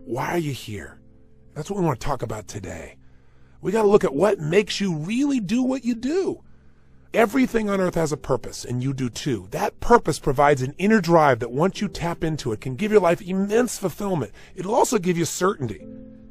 Why are you here? That's what we want to talk about today. We got to look at what makes you really do what you do. Everything on earth has a purpose, and you do too. That purpose provides an inner drive that once you tap into it can give your life immense fulfillment. It'll also give you certainty.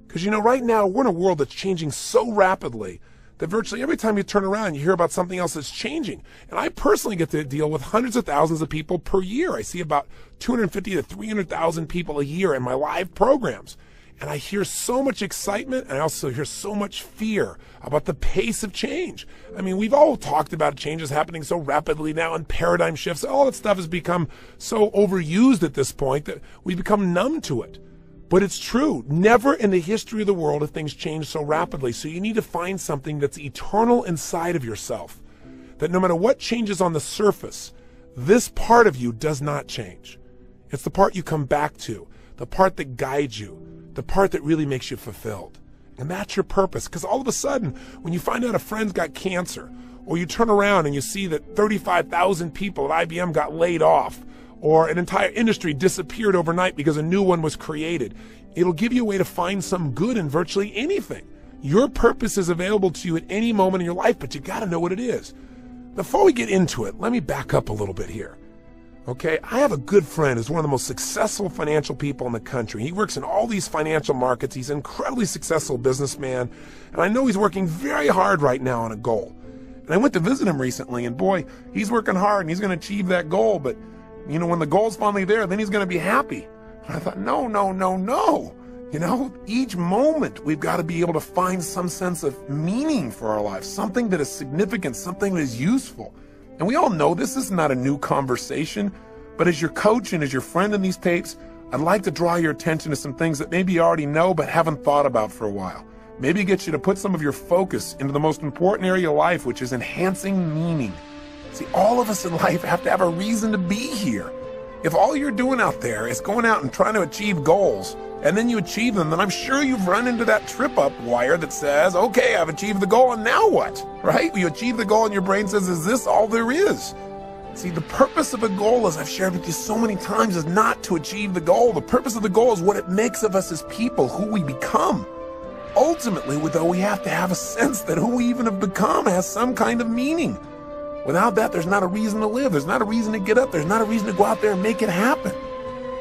Because right now we're in a world that's changing so rapidly that virtually every time you turn around, you hear about something else that's changing. And I personally get to deal with hundreds of thousands of people per year. I see about 250 to 300,000 people a year in my live programs. And I hear so much excitement, and I also hear so much fear about the pace of change. I mean, we've all talked about changes happening so rapidly now and paradigm shifts. All that stuff has become so overused at this point that we've become numb to it. But it's true. Never in the history of the world have things changed so rapidly. So you need to find something that's eternal inside of yourself, that no matter what changes on the surface, this part of you does not change. It's the part you come back to, the part that guides you, the part that really makes you fulfilled. And that's your purpose. Because all of a sudden, when you find out a friend's got cancer, or you turn around and you see that 35,000 people at IBM got laid off, or an entire industry disappeared overnight because a new one was created, it'll give you a way to find some good in virtually anything. Your purpose is available to you at any moment in your life, but you got to know what it is. Before we get into it, let me back up a little bit here. Okay, I have a good friend who's one of the most successful financial people in the country. He works in all these financial markets. He's an incredibly successful businessman, and I know he's working very hard right now on a goal. And I went to visit him recently, and boy, he's working hard, and he's going to achieve that goal, but when the goal's finally there, then he's going to be happy. And I thought, no. Each moment we've got to be able to find some sense of meaning for our lives, something that is significant, something that is useful. And we all know this is not a new conversation, but as your coach and as your friend in these tapes, I'd like to draw your attention to some things that maybe you already know but haven't thought about for a while. Maybe get you to put some of your focus into the most important area of life, which is enhancing meaning. See, all of us in life have to have a reason to be here. If all you're doing out there is going out and trying to achieve goals, and then you achieve them, then I'm sure you've run into that trip-up wire that says, okay, I've achieved the goal, and now what? Right? You achieve the goal, and your brain says, is this all there is? See, the purpose of a goal, as I've shared with you so many times, is not to achieve the goal. The purpose of the goal is what it makes of us as people, who we become. Ultimately, though, we have to have a sense that who we even have become has some kind of meaning. Without that, there's not a reason to live. There's not a reason to get up. There's not a reason to go out there and make it happen.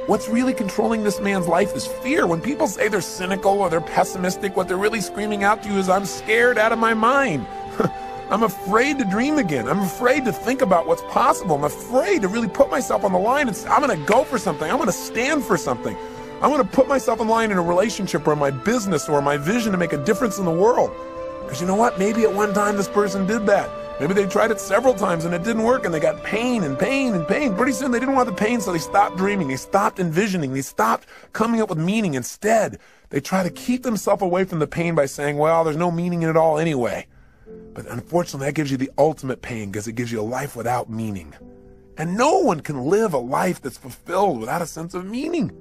What's really controlling this man's life is fear. When people say they're cynical or they're pessimistic, what they're really screaming out to you is, I'm scared out of my mind. I'm afraid to dream again. I'm afraid to think about what's possible. I'm afraid to really put myself on the line and say, I'm going to go for something. I'm going to stand for something. I'm going to put myself on the line in a relationship or my business or my vision to make a difference in the world. Because you know what? Maybe at one time this person did that. Maybe they tried it several times and it didn't work and they got pain and pain and pain. Pretty soon they didn't want the pain, so they stopped dreaming. They stopped envisioning. They stopped coming up with meaning. Instead, they try to keep themselves away from the pain by saying, well, there's no meaning in it all anyway. But unfortunately, that gives you the ultimate pain because it gives you a life without meaning. And no one can live a life that's fulfilled without a sense of meaning.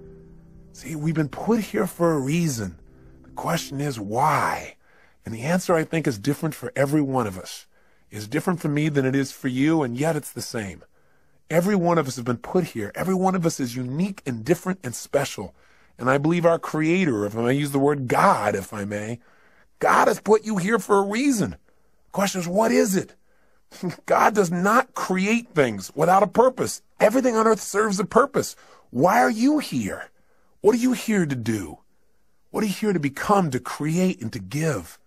See, we've been put here for a reason. The question is why? And the answer, I think, is different for every one of us. It's different for me than it is for you, and yet it's the same. Every one of us has been put here. Every one of us is unique and different and special. And I believe our Creator, if I may use the word God, if I may, God has put you here for a reason. The question is, what is it? God does not create things without a purpose. Everything on earth serves a purpose. Why are you here? What are you here to do? What are you here to become, to create, and to give?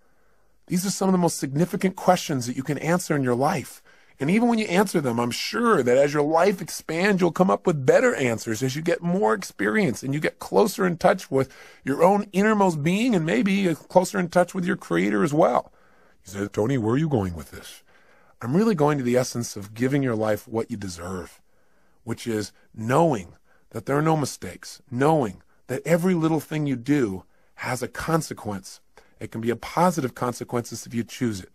These are some of the most significant questions that you can answer in your life. And even when you answer them, I'm sure that as your life expands, you'll come up with better answers as you get more experience and you get closer in touch with your own innermost being and maybe closer in touch with your Creator as well. You say, Tony, where are you going with this? I'm really going to the essence of giving your life what you deserve, which is knowing that there are no mistakes, knowing that every little thing you do has a consequence. It can be a positive consequences if you choose it.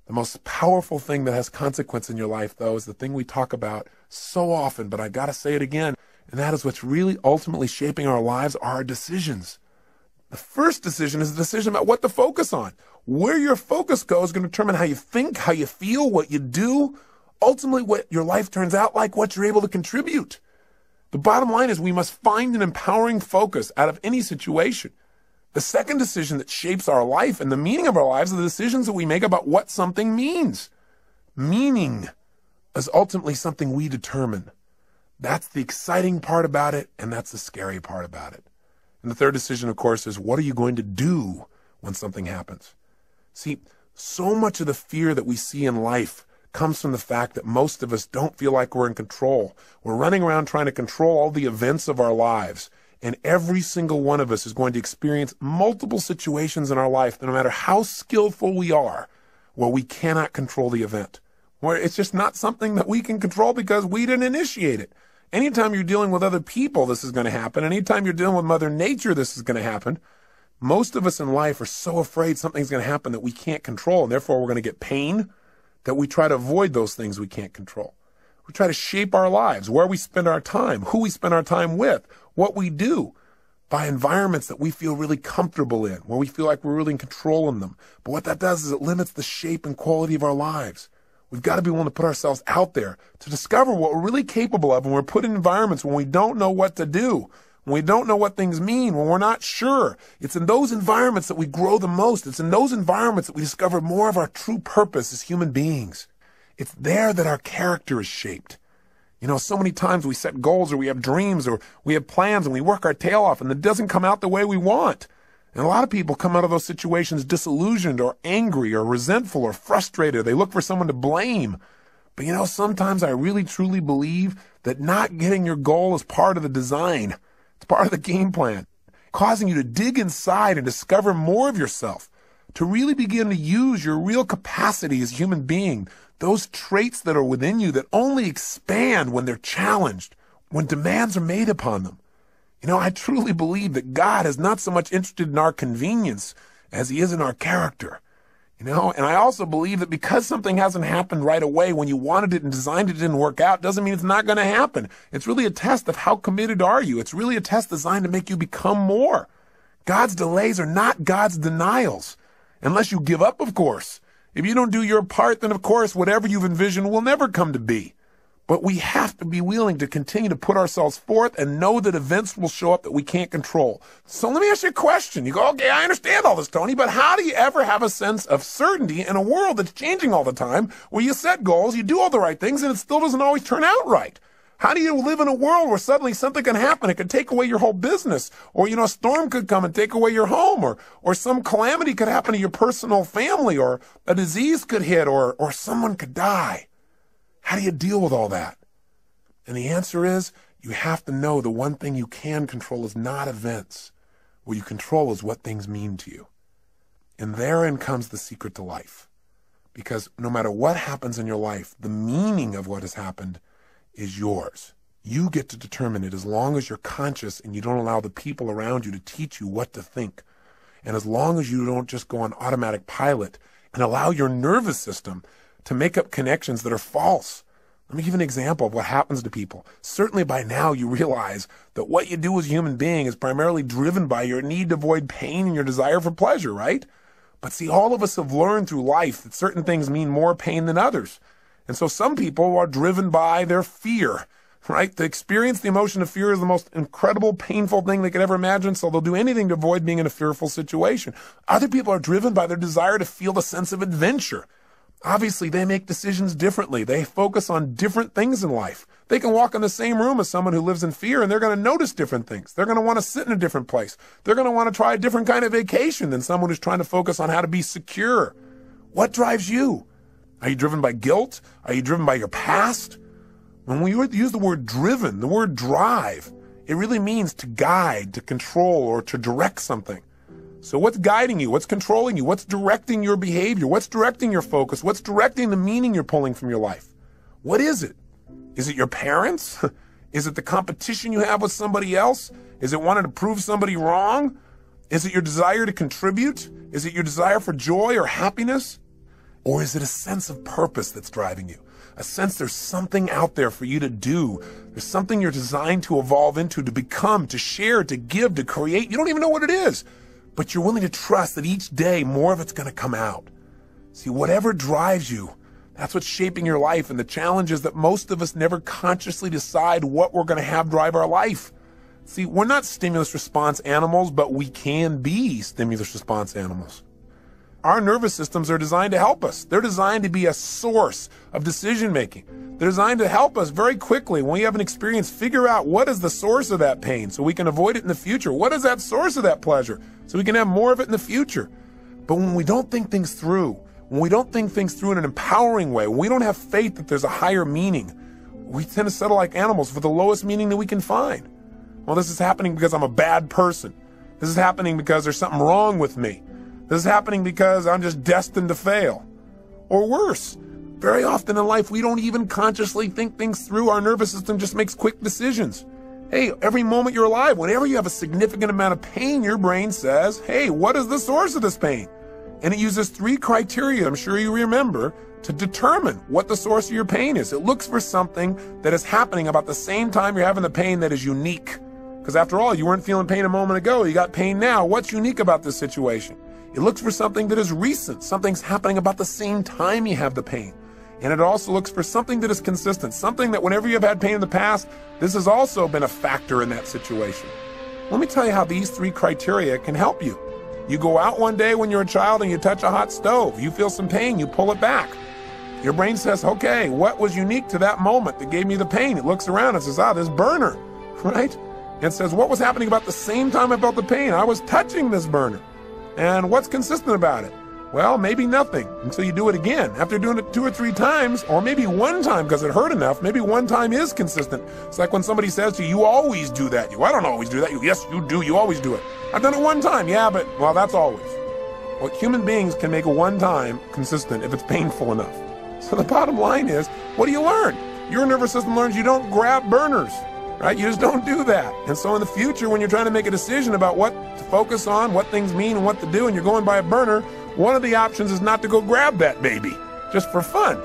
The most powerful thing that has consequence in your life, though, is the thing we talk about so often, but I got to say it again, and that is what's really ultimately shaping our lives are our decisions. The first decision is a decision about what to focus on. Where your focus goes is going to determine how you think, how you feel, what you do, ultimately what your life turns out like, what you're able to contribute. The bottom line is we must find an empowering focus out of any situation. The second decision that shapes our life and the meaning of our lives are the decisions that we make about what something means. Meaning is ultimately something we determine. That's the exciting part about it, and that's the scary part about it. And the third decision, of course, is what are you going to do when something happens? See, so much of the fear that we see in life comes from the fact that most of us don't feel like we're in control. We're running around trying to control all the events of our lives. And every single one of us is going to experience multiple situations in our life, no matter how skillful we are, where we cannot control the event. Where it's just not something that we can control because we didn't initiate it. Anytime you're dealing with other people, this is going to happen. Anytime you're dealing with Mother Nature, this is going to happen. Most of us in life are so afraid something's going to happen that we can't control, and therefore we're going to get pain, that we try to avoid those things we can't control. We try to shape our lives, where we spend our time, who we spend our time with, what we do, by environments that we feel really comfortable in, where we feel like we're really in control in them. But what that does is it limits the shape and quality of our lives. We've got to be willing to put ourselves out there to discover what we're really capable of when we're put in environments when we don't know what to do, when we don't know what things mean, when we're not sure. It's in those environments that we grow the most. It's in those environments that we discover more of our true purpose as human beings. It's there that our character is shaped. You know, so many times we set goals or we have dreams or we have plans and we work our tail off and it doesn't come out the way we want. And a lot of people come out of those situations disillusioned or angry or resentful or frustrated. They look for someone to blame. But you know, sometimes I really truly believe that not getting your goal is part of the design. It's part of the game plan, causing you to dig inside and discover more of yourself, to really begin to use your real capacity as a human being, those traits that are within you that only expand when they're challenged, when demands are made upon them. You know, I truly believe that God is not so much interested in our convenience as he is in our character. You know, and I also believe that because something hasn't happened right away when you wanted it and designed it didn't work out, doesn't mean it's not going to happen. It's really a test of how committed are you. It's really a test designed to make you become more. God's delays are not God's denials. Unless you give up, of course. If you don't do your part, then of course whatever you've envisioned will never come to be. But we have to be willing to continue to put ourselves forth and know that events will show up that we can't control. So let me ask you a question. You go, okay, I understand all this, Tony, but how do you ever have a sense of certainty in a world that's changing all the time, where you set goals, you do all the right things, and it still doesn't always turn out right? How do you live in a world where suddenly something can happen? It could take away your whole business, or, you know, a storm could come and take away your home, or some calamity could happen to your personal family, or a disease could hit, or someone could die. How do you deal with all that? And the answer is, you have to know the one thing you can control is not events. What you control is what things mean to you. And therein comes the secret to life. Because no matter what happens in your life, the meaning of what has happened is yours. You get to determine it as long as you're conscious and you don't allow the people around you to teach you what to think. And as long as you don't just go on automatic pilot and allow your nervous system to make up connections that are false. Let me give you an example of what happens to people. Certainly by now you realize that what you do as a human being is primarily driven by your need to avoid pain and your desire for pleasure, right? But see, all of us have learned through life that certain things mean more pain than others. And so some people are driven by their fear, right? To experience the emotion of fear is the most incredible, painful thing they could ever imagine, so they'll do anything to avoid being in a fearful situation. Other people are driven by their desire to feel the sense of adventure. Obviously, they make decisions differently. They focus on different things in life. They can walk in the same room as someone who lives in fear, and they're going to notice different things. They're going to want to sit in a different place. They're going to want to try a different kind of vacation than someone who's trying to focus on how to be secure. What drives you? Are you driven by guilt? Are you driven by your past? When we use the word driven, the word drive, it really means to guide, to control, or to direct something. So what's guiding you? What's controlling you? What's directing your behavior? What's directing your focus? What's directing the meaning you're pulling from your life? What is it? Is it your parents? Is it the competition you have with somebody else? Is it wanting to prove somebody wrong? Is it your desire to contribute? Is it your desire for joy or happiness? Or is it a sense of purpose that's driving you? A sense there's something out there for you to do. There's something you're designed to evolve into, to become, to share, to give, to create. You don't even know what it is. But you're willing to trust that each day more of it's going to come out. See, whatever drives you That's what's shaping your life. And the challenge is that most of us never consciously decide what we're going to have drive our life. See, we're not stimulus response animals, but we can be stimulus response animals. Our nervous systems are designed to help us. They're designed to be a source of decision making. They're designed to help us very quickly when we have an experience, figure out what is the source of that pain so we can avoid it in the future. What is that source of that pleasure so we can have more of it in the future? But when we don't think things through, when we don't think things through in an empowering way, when we don't have faith that there's a higher meaning, we tend to settle like animals for the lowest meaning that we can find. Well, this is happening because I'm a bad person. This is happening because there's something wrong with me. This is happening because I'm just destined to fail. Or worse, very often in life, we don't even consciously think things through. Our nervous system just makes quick decisions. Hey, every moment you're alive, whenever you have a significant amount of pain, your brain says, hey, what is the source of this pain? And it uses 3 criteria, I'm sure you remember, to determine what the source of your pain is. It looks for something that is happening about the same time you're having the pain that is unique. Because after all, you weren't feeling pain a moment ago. You got pain now. What's unique about this situation? It looks for something that is recent. Something's happening about the same time you have the pain. And it also looks for something that is consistent, something that whenever you've had pain in the past, this has also been a factor in that situation. Let me tell you how these 3 criteria can help you. You go out one day when you're a child and you touch a hot stove. You feel some pain, you pull it back. Your brain says, okay, what was unique to that moment that gave me the pain? It looks around and says, this burner, right? And it says, what was happening about the same time I felt the pain? I was touching this burner. And what's consistent about it? Well, maybe nothing until you do it again. After doing it 2 or 3 times, or maybe one time because it hurt enough, maybe one time is consistent. It's like when somebody says to you, you always do that. I don't always do that. Yes, you do. You always do it. I've done it one time. Yeah, but, well, that's always. Well, human beings can make a one time consistent if it's painful enough. So the bottom line is, what do you learn? Your nervous system learns you don't grab burners. Right? You just don't do that. And so in the future, when you're trying to make a decision about what to focus on, what things mean and what to do, and you're going by a burner, one of the options is not to go grab that baby, just for fun.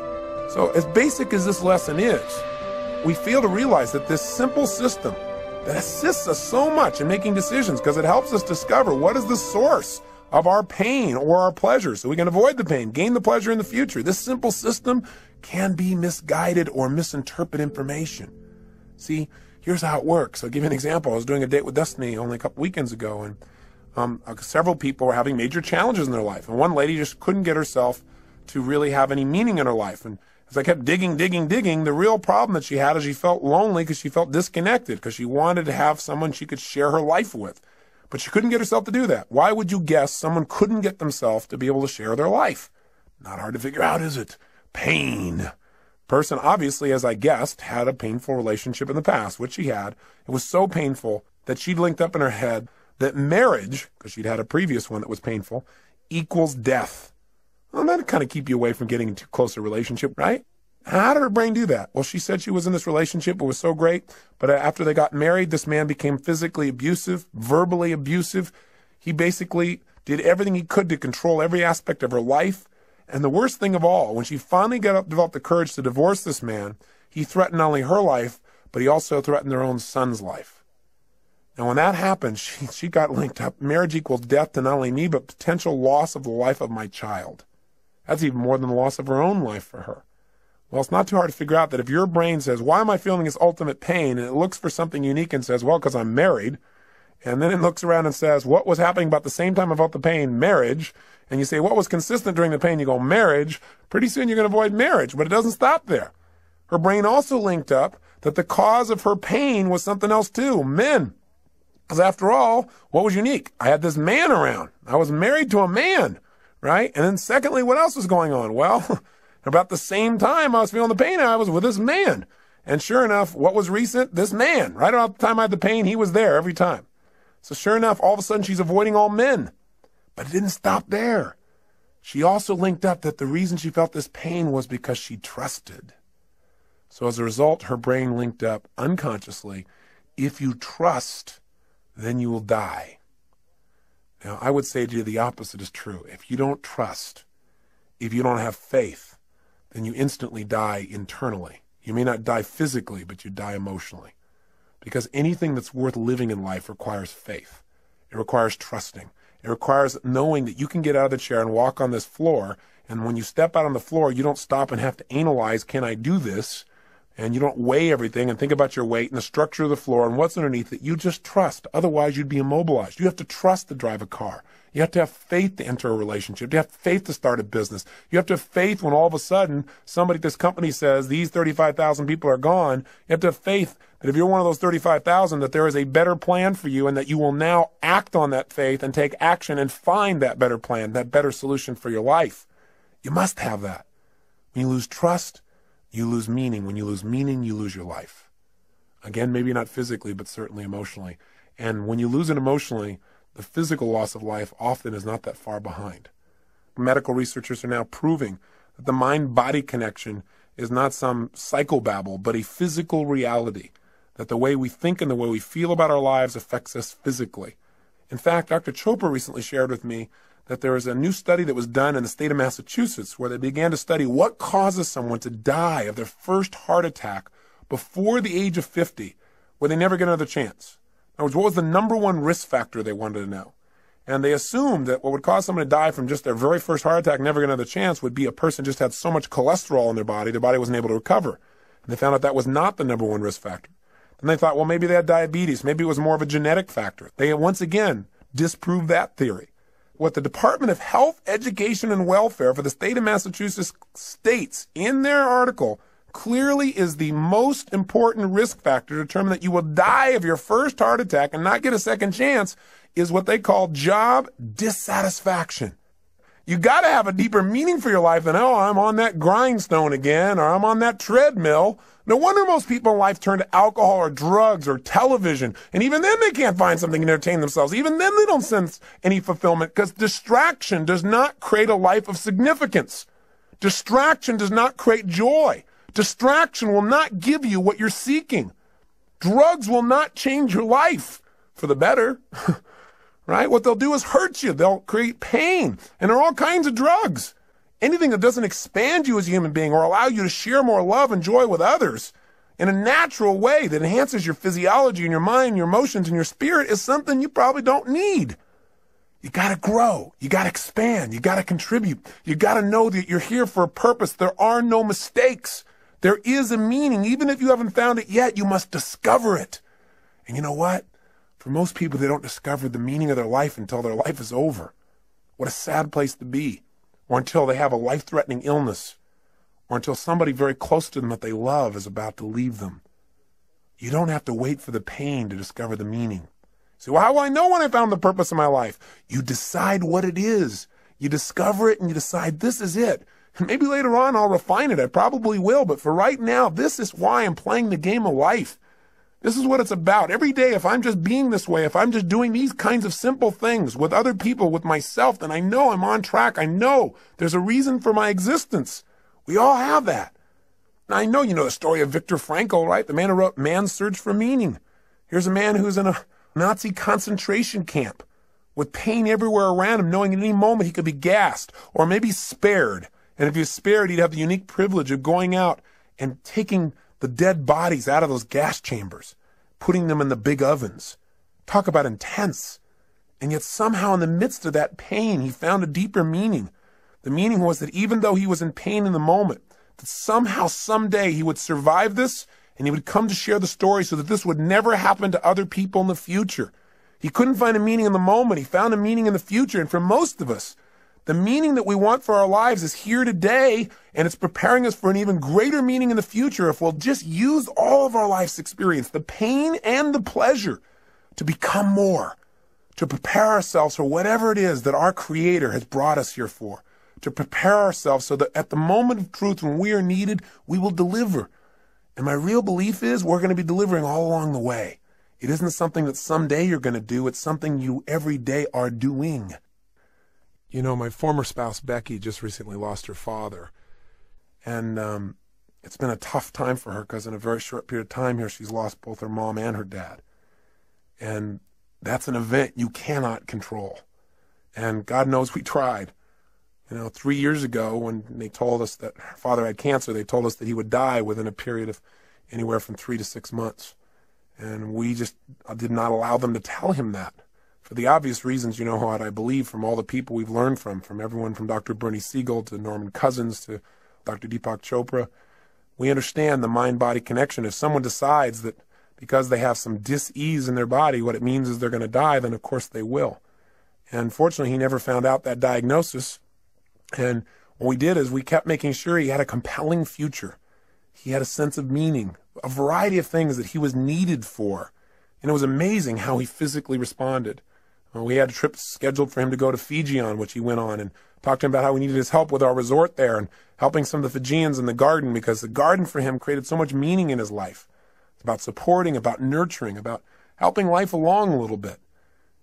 So as basic as this lesson is, we fail to realize that this simple system that assists us so much in making decisions because it helps us discover what is the source of our pain or our pleasure so we can avoid the pain, gain the pleasure in the future. This simple system can be misguided or misinterpret information. See, here's how it works. I'll give you an example. I was doing a date with Destiny only a couple weekends ago, and several people were having major challenges in their life. And one lady just couldn't get herself to really have any meaning in her life. And as I kept digging, the real problem that she had is she felt lonely because she felt disconnected, because she wanted to have someone she could share her life with. But she couldn't get herself to do that. Why would you guess someone couldn't get themselves to be able to share their life? Not hard to figure out, is it? Pain. Person obviously, as I guessed, had a painful relationship in the past, which she had. It was so painful that she'd linked up in her head that marriage, because she'd had a previous one that was painful, equals death. Well, that'd kind of keep you away from getting into a closer relationship, right? How did her brain do that? Well, she said she was in this relationship. It was so great. But after they got married, this man became physically abusive, verbally abusive. He basically did everything he could to control every aspect of her life. And the worst thing of all, when she finally developed the courage to divorce this man, he threatened not only her life, but he also threatened their own son's life. Now, when that happened, she got linked up. Marriage equals death to not only me, but potential loss of the life of my child. That's even more than the loss of her own life for her. Well, it's not too hard to figure out that if your brain says, why am I feeling this ultimate pain? And it looks for something unique and says, well, because I'm married. And then it looks around and says, what was happening about the same time I felt the pain? Marriage. And you say, what was consistent during the pain? You go, marriage. Pretty soon you're going to avoid marriage, but it doesn't stop there. Her brain also linked up that the cause of her pain was something else too, men. Because after all, what was unique? I had this man around. I was married to a man, right? And then secondly, what else was going on? Well, about the same time I was feeling the pain, I was with this man. And sure enough, what was recent? This man. Right about the time I had the pain, he was there every time. So sure enough, all of a sudden she's avoiding all men. But it didn't stop there. She also linked up that the reason she felt this pain was because she trusted. So as a result, her brain linked up unconsciously, if you trust, then you will die. Now, I would say to you the opposite is true. If you don't trust, if you don't have faith, then you instantly die internally. You may not die physically, but you die emotionally. Because anything that's worth living in life requires faith. It requires trusting. It requires knowing that you can get out of the chair and walk on this floor And when you step out on the floor, you don't stop and have to analyze, can I do this? And you don't weigh everything and think about your weight and the structure of the floor and what's underneath it. You just trust. Otherwise, you'd be immobilized. You have to trust to drive a car. You have to have faith to enter a relationship. You have faith to start a business. You have to have faith when all of a sudden somebody at this company says these 35,000 people are gone. You have to have faith that if you're one of those 35,000, that there is a better plan for you and that you will now act on that faith and take action and find that better plan, that better solution for your life. You must have that. When you lose trust, you lose meaning. When you lose meaning, you lose your life. Again, maybe not physically, but certainly emotionally. And when you lose it emotionally, the physical loss of life often is not that far behind. Medical researchers are now proving that the mind-body connection is not some psychobabble, but a physical reality, that the way we think and the way we feel about our lives affects us physically. In fact, Dr. Chopra recently shared with me that there is a new study that was done in the state of Massachusetts where they began to study what causes someone to die of their first heart attack before the age of 50, where they never get another chance. In other words, what was the number one risk factor they wanted to know? And they assumed that what would cause someone to die from just their very first heart attack, never get another chance, would be a person just had so much cholesterol in their body wasn't able to recover. And they found out that was not the number one risk factor. Then they thought, well, maybe they had diabetes. Maybe it was more of a genetic factor. They once again disproved that theory. What the Department of Health, Education, and Welfare for the state of Massachusetts states in their article clearly is the most important risk factor to determine that you will die of your first heart attack and not get a second chance is what they call job dissatisfaction. You got to have a deeper meaning for your life than, oh, I'm on that grindstone again, or I'm on that treadmill. No wonder most people in life turn to alcohol or drugs or television. And even then they can't find something to entertain themselves. Even then they don't sense any fulfillment because distraction does not create a life of significance. Distraction does not create joy. Distraction will not give you what you're seeking. Drugs will not change your life for the better. Right? What they'll do is hurt you. They'll create pain. And there are all kinds of drugs. Anything that doesn't expand you as a human being or allow you to share more love and joy with others in a natural way that enhances your physiology and your mind, your emotions, and your spirit is something you probably don't need. You got to grow. You got to expand. You got to contribute. You got to know that you're here for a purpose. There are no mistakes. There is a meaning. Even if you haven't found it yet, you must discover it. And you know what? For most people, they don't discover the meaning of their life until their life is over. What a sad place to be. Or until they have a life-threatening illness. Or until somebody very close to them that they love is about to leave them. You don't have to wait for the pain to discover the meaning. So, well, how will I know when I found the purpose of my life? You decide what it is. You discover it and you decide this is it. And maybe later on I'll refine it. I probably will. But for right now, this is why I'm playing the game of life. This is what it's about. Every day, if I'm just being this way, if I'm just doing these kinds of simple things with other people, with myself, then I know I'm on track. I know there's a reason for my existence. We all have that. Now, I know you know the story of Viktor Frankl, right? The man who wrote Man's Search for Meaning. Here's a man who's in a Nazi concentration camp with pain everywhere around him, knowing at any moment he could be gassed or maybe spared. And if he was spared, he'd have the unique privilege of going out and taking the dead bodies out of those gas chambers, putting them in the big ovens. Talk about intense. And yet somehow in the midst of that pain, he found a deeper meaning. The meaning was that even though he was in pain in the moment, that somehow, someday he would survive this and he would come to share the story so that this would never happen to other people in the future. He couldn't find a meaning in the moment. He found a meaning in the future. And for most of us, the meaning that we want for our lives is here today, and it's preparing us for an even greater meaning in the future if we'll just use all of our life's experience, the pain and the pleasure, to become more, to prepare ourselves for whatever it is that our Creator has brought us here for, to prepare ourselves so that at the moment of truth when we are needed, we will deliver. And my real belief is we're going to be delivering all along the way. It isn't something that someday you're going to do. It's something you every day are doing. You know, my former spouse, Becky, just recently lost her father. And it's been a tough time for her because in a very short period of time here, she's lost both her mom and her dad. And that's an event you cannot control. And God knows we tried. You know, 3 years ago when they told us that her father had cancer, they told us that he would die within a period of anywhere from 3 to 6 months. And we just did not allow them to tell him that. for the obvious reasons, you know what I believe from all the people we've learned from everyone from Dr. Bernie Siegel to Norman Cousins to Dr. Deepak Chopra. We understand the mind-body connection. If someone decides that because they have some dis-ease in their body, what it means is they're going to die, then of course they will. And fortunately, he never found out that diagnosis. And what we did is we kept making sure he had a compelling future. He had a sense of meaning, a variety of things that he was needed for. And it was amazing how he physically responded. We had a trip scheduled for him to go to Fiji on, which he went on, and talked to him about how we needed his help with our resort there and helping some of the Fijians in the garden, because the garden for him created so much meaning in his life. It's about supporting, about nurturing, about helping life along a little bit.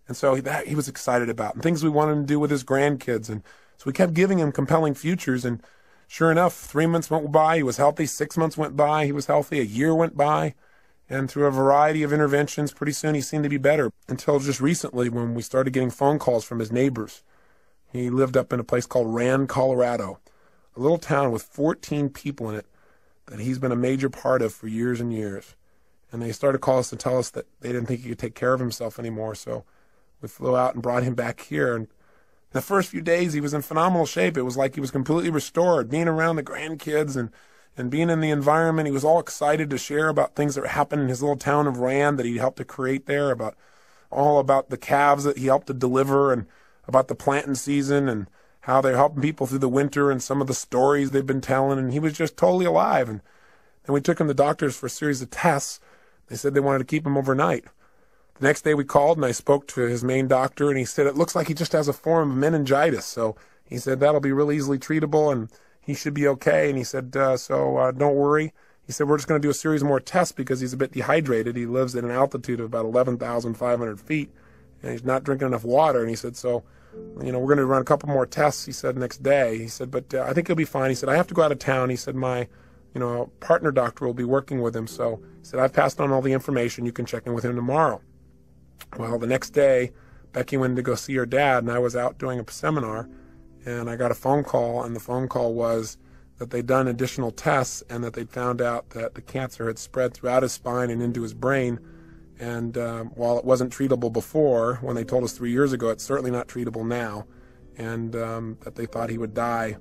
And so that he was excited about, and things we wanted him to do with his grandkids. And so we kept giving him compelling futures. And sure enough, 3 months went by, he was healthy. 6 months went by, he was healthy. A year went by. And through a variety of interventions, pretty soon he seemed to be better, until just recently when we started getting phone calls from his neighbors. He lived up in a place called Rand, Colorado, a little town with 14 people in it that he's been a major part of for years and years. And they started to call us and tell us that they didn't think he could take care of himself anymore. So we flew out and brought him back here. And the first few days, he was in phenomenal shape. It was like he was completely restored, being around the grandkids and being in the environment. He was all excited to share about things that happened in his little town of Rand that he helped to create there, all about the calves that he helped to deliver, and about the planting season and how they're helping people through the winter and some of the stories they've been telling. And he was just totally alive. And then we took him to doctors for a series of tests. They said they wanted to keep him overnight. The next day we called and I spoke to his main doctor, and he said it looks like he just has a form of meningitis. So he said that'll be really easily treatable and he should be okay. And he said, don't worry. He said, we're just going to do a series more tests because he's a bit dehydrated. He lives at an altitude of about 11,500 feet, and he's not drinking enough water. And he said, so, we're going to run a couple more tests, he said, next day. He said, but I think he'll be fine. He said, I have to go out of town. He said, my, partner doctor will be working with him. So he said, I've passed on all the information. You can check in with him tomorrow. Well, the next day, Becky went to go see her dad, and I was out doing a seminar. And I got a phone call, and the phone call was that they'd done additional tests and that they'd found out that the cancer had spread throughout his spine and into his brain. And while it wasn't treatable before, when they told us 3 years ago, it's certainly not treatable now, and that they thought he would die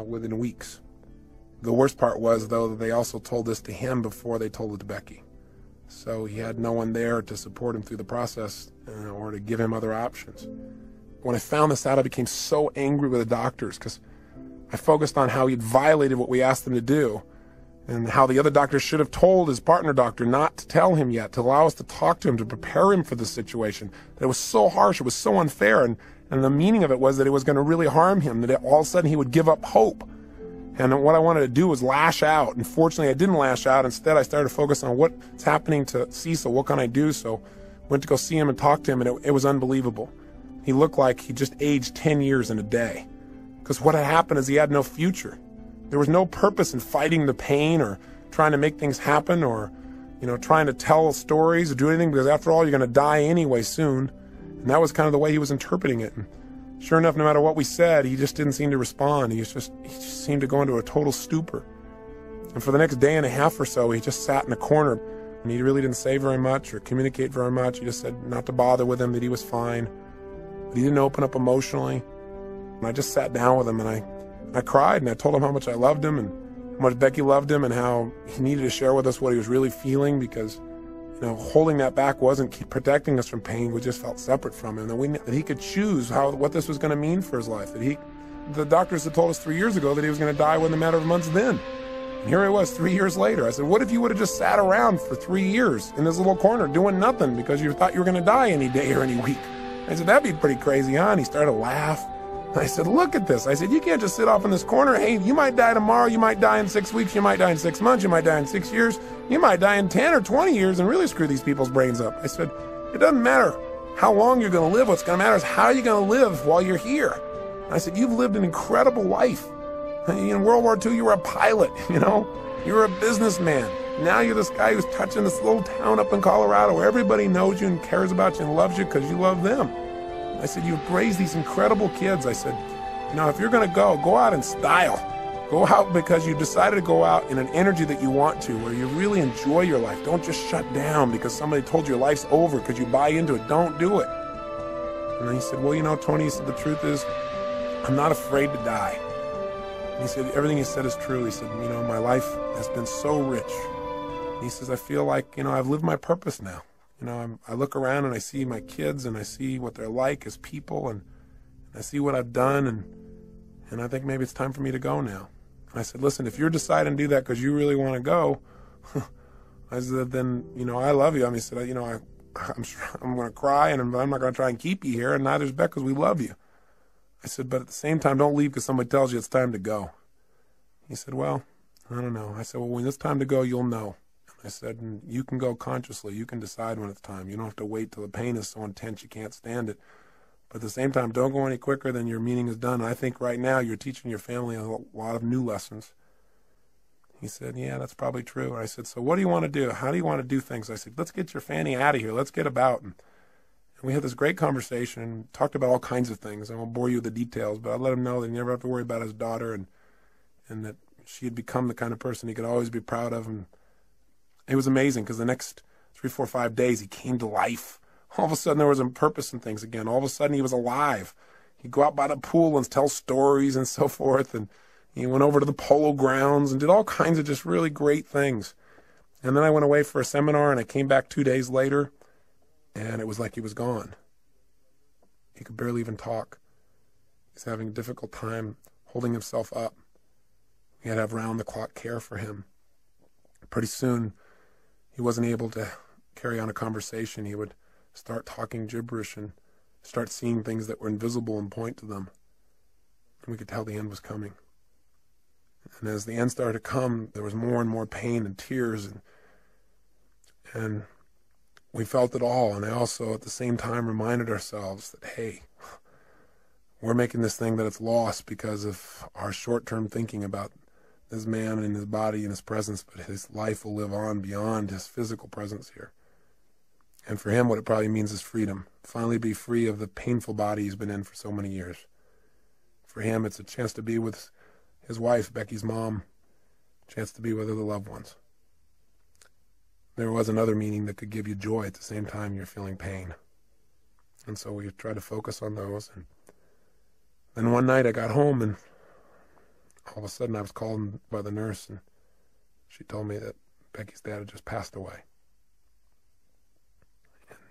within weeks. The worst part was, though, that they also told this to him before they told it to Becky. So he had no one there to support him through the process or to give him other options. When I found this out, I became so angry with the doctors because I focused on how he'd violated what we asked him to do, and how the other doctors should have told his partner doctor not to tell him yet, to allow us to talk to him, to prepare him for the situation. That it was so harsh, it was so unfair, and the meaning of it was that it was going to really harm him, that all of a sudden he would give up hope. And what I wanted to do was lash out. Unfortunately, I didn't lash out. Instead, I started to focus on what's happening to Cecil, what can I do? So went to go see him and talk to him, and it was unbelievable. He looked like he just aged 10 years in a day. Because what had happened is he had no future. There was no purpose in fighting the pain or trying to make things happen or, trying to tell stories or do anything, because after all, you're going to die anyway soon. And that was kind of the way he was interpreting it. And sure enough, no matter what we said, he just didn't seem to respond. He just seemed to go into a total stupor. And for the next day and a half or so, he just sat in a corner. And he really didn't say very much or communicate very much. He just said not to bother with him, that he was fine. But he didn't open up emotionally. And I just sat down with him, and I cried, and I told him how much I loved him and how much Becky loved him and how he needed to share with us what he was really feeling, because holding that back wasn't protecting us from pain. We just felt separate from him. And that he could choose what this was going to mean for his life. The doctors had told us 3 years ago that he was going to die within a matter of months then. And here he was 3 years later. I said, what if you would have just sat around for 3 years in this little corner doing nothing because you thought you were going to die any day or any week? I said, that'd be pretty crazy, huh? And he started to laugh. And I said, look at this. I said, you can't just sit off in this corner. Hey, you might die tomorrow. You might die in 6 weeks. You might die in 6 months. You might die in 6 years. You might die in 10 or 20 years and really screw these people's brains up. I said, it doesn't matter how long you're going to live. What's going to matter is how you're going to live while you're here. And I said, you've lived an incredible life. In World War II, you were a pilot, You were a businessman. Now you're this guy who's touching this little town up in Colorado where everybody knows you and cares about you and loves you because you love them. I said, you've raised these incredible kids. I said, if you're going to go out in style. Go out because you decided to go out in an energy that you want to, where you really enjoy your life. Don't just shut down because somebody told you your life's over because you buy into it. Don't do it. And then he said, well, you know, Tony, he said, the truth is, I'm not afraid to die. And he said, everything you said is true. He said, you know, my life has been so rich. And he says, I feel like, you know, I've lived my purpose now. You know, I look around and I see my kids and I see what they're like as people, and I see what I've done, and I think maybe it's time for me to go now. And I said, listen, if you're deciding to do that because you really want to go, I said, then, you know, I love you. I mean, he said, you know, I'm going to cry, and I'm not going to try and keep you here, and neither is Beck, because we love you. I said, but at the same time, don't leave because somebody tells you it's time to go. He said, well, I don't know. I said, well, when it's time to go, you'll know. I said, and you can go consciously. You can decide when it's time. You don't have to wait till the pain is so intense you can't stand it. But at the same time, don't go any quicker than your meaning is done. And I think right now you're teaching your family a lot of new lessons. He said, yeah, that's probably true. And I said, so what do you want to do? How do you want to do things? I said, let's get your Fanny out of here. Let's get about. And we had this great conversation and talked about all kinds of things. I won't bore you with the details, but I let him know that he never have to worry about his daughter, and that she had become the kind of person he could always be proud of. And it was amazing because the next 3, 4, 5 days he came to life. All of a sudden there was a purpose in things again. All of a sudden he was alive. He'd go out by the pool and tell stories and so forth. And he went over to the polo grounds and did all kinds of just really great things. And then I went away for a seminar, and I came back 2 days later, and it was like he was gone. He could barely even talk. He's having a difficult time holding himself up. We had to have round-the-clock care for him. Pretty soon, he wasn't able to carry on a conversation. He would start talking gibberish and start seeing things that were invisible and point to them. And we could tell the end was coming. And as the end started to come, there was more and more pain and tears, and we felt it all. And I also, at the same time, reminded ourselves that, hey, we're making this thing that it's lost because of our short-term thinking about this man and his body and his presence, but his life will live on beyond his physical presence here. And for him, what it probably means is freedom. Finally be free of the painful body he's been in for so many years. For him, it's a chance to be with his wife, Becky's mom, a chance to be with other loved ones. There was another meaning that could give you joy at the same time you're feeling pain. And so we tried to focus on those. And then one night I got home, and all of a sudden I was called by the nurse, and she told me that Becky's dad had just passed away.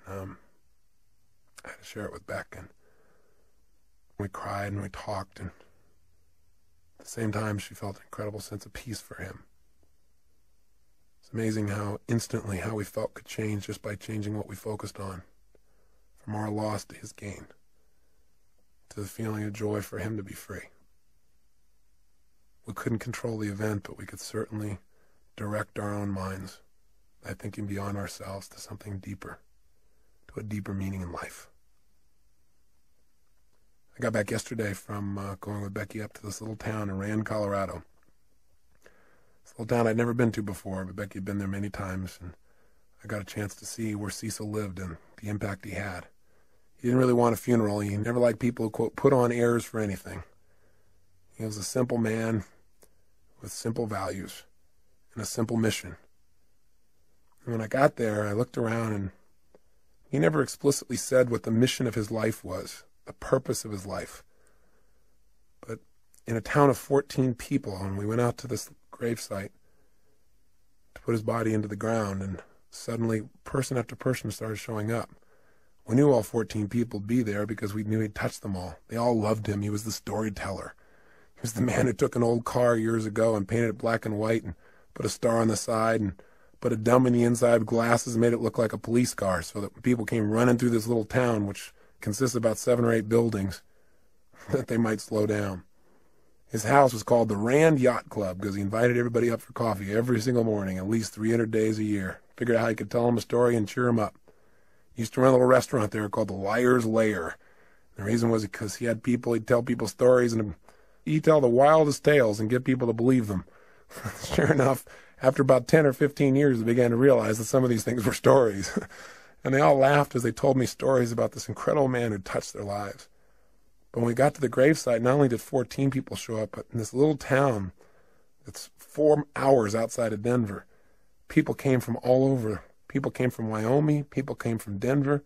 And I had to share it with Beck, and we cried and we talked, and at the same time she felt an incredible sense of peace for him. It's amazing how instantly how we felt could change just by changing what we focused on, from our loss to his gain, to the feeling of joy for him to be free. We couldn't control the event, but we could certainly direct our own minds by thinking beyond ourselves to something deeper, to a deeper meaning in life. I got back yesterday from going with Becky up to this little town in Rand, Colorado. It's a little town I'd never been to before, but Becky had been there many times, and I got a chance to see where Cecil lived and the impact he had. He didn't really want a funeral. He never liked people who, quote, put on airs for anything. He was a simple man with simple values and a simple mission. And when I got there, I looked around, and he never explicitly said what the mission of his life was, the purpose of his life. But in a town of 14 people, and we went out to this gravesite to put his body into the ground, and suddenly person after person started showing up. We knew all 14 people would be there because we knew he'd touched them all. They all loved him. He was the storyteller. He was the man who took an old car years ago and painted it black and white and put a star on the side and put a dome in the inside with glasses and made it look like a police car, so that when people came running through this little town, which consists of about 7 or 8 buildings, that they might slow down. His house was called the Rand Yacht Club because he invited everybody up for coffee every single morning, at least 300 days a year. Figured out how he could tell them a story and cheer them up. He used to run a little restaurant there called the Liar's Lair. The reason was because he had people, he'd tell people stories, and he'd tell the wildest tales and get people to believe them. Sure enough, after about 10 or 15 years, they began to realize that some of these things were stories. And they all laughed as they told me stories about this incredible man who touched their lives. But when we got to the gravesite, not only did 14 people show up, but in this little town that's 4 hours outside of Denver, people came from all over. People came from Wyoming. People came from Denver.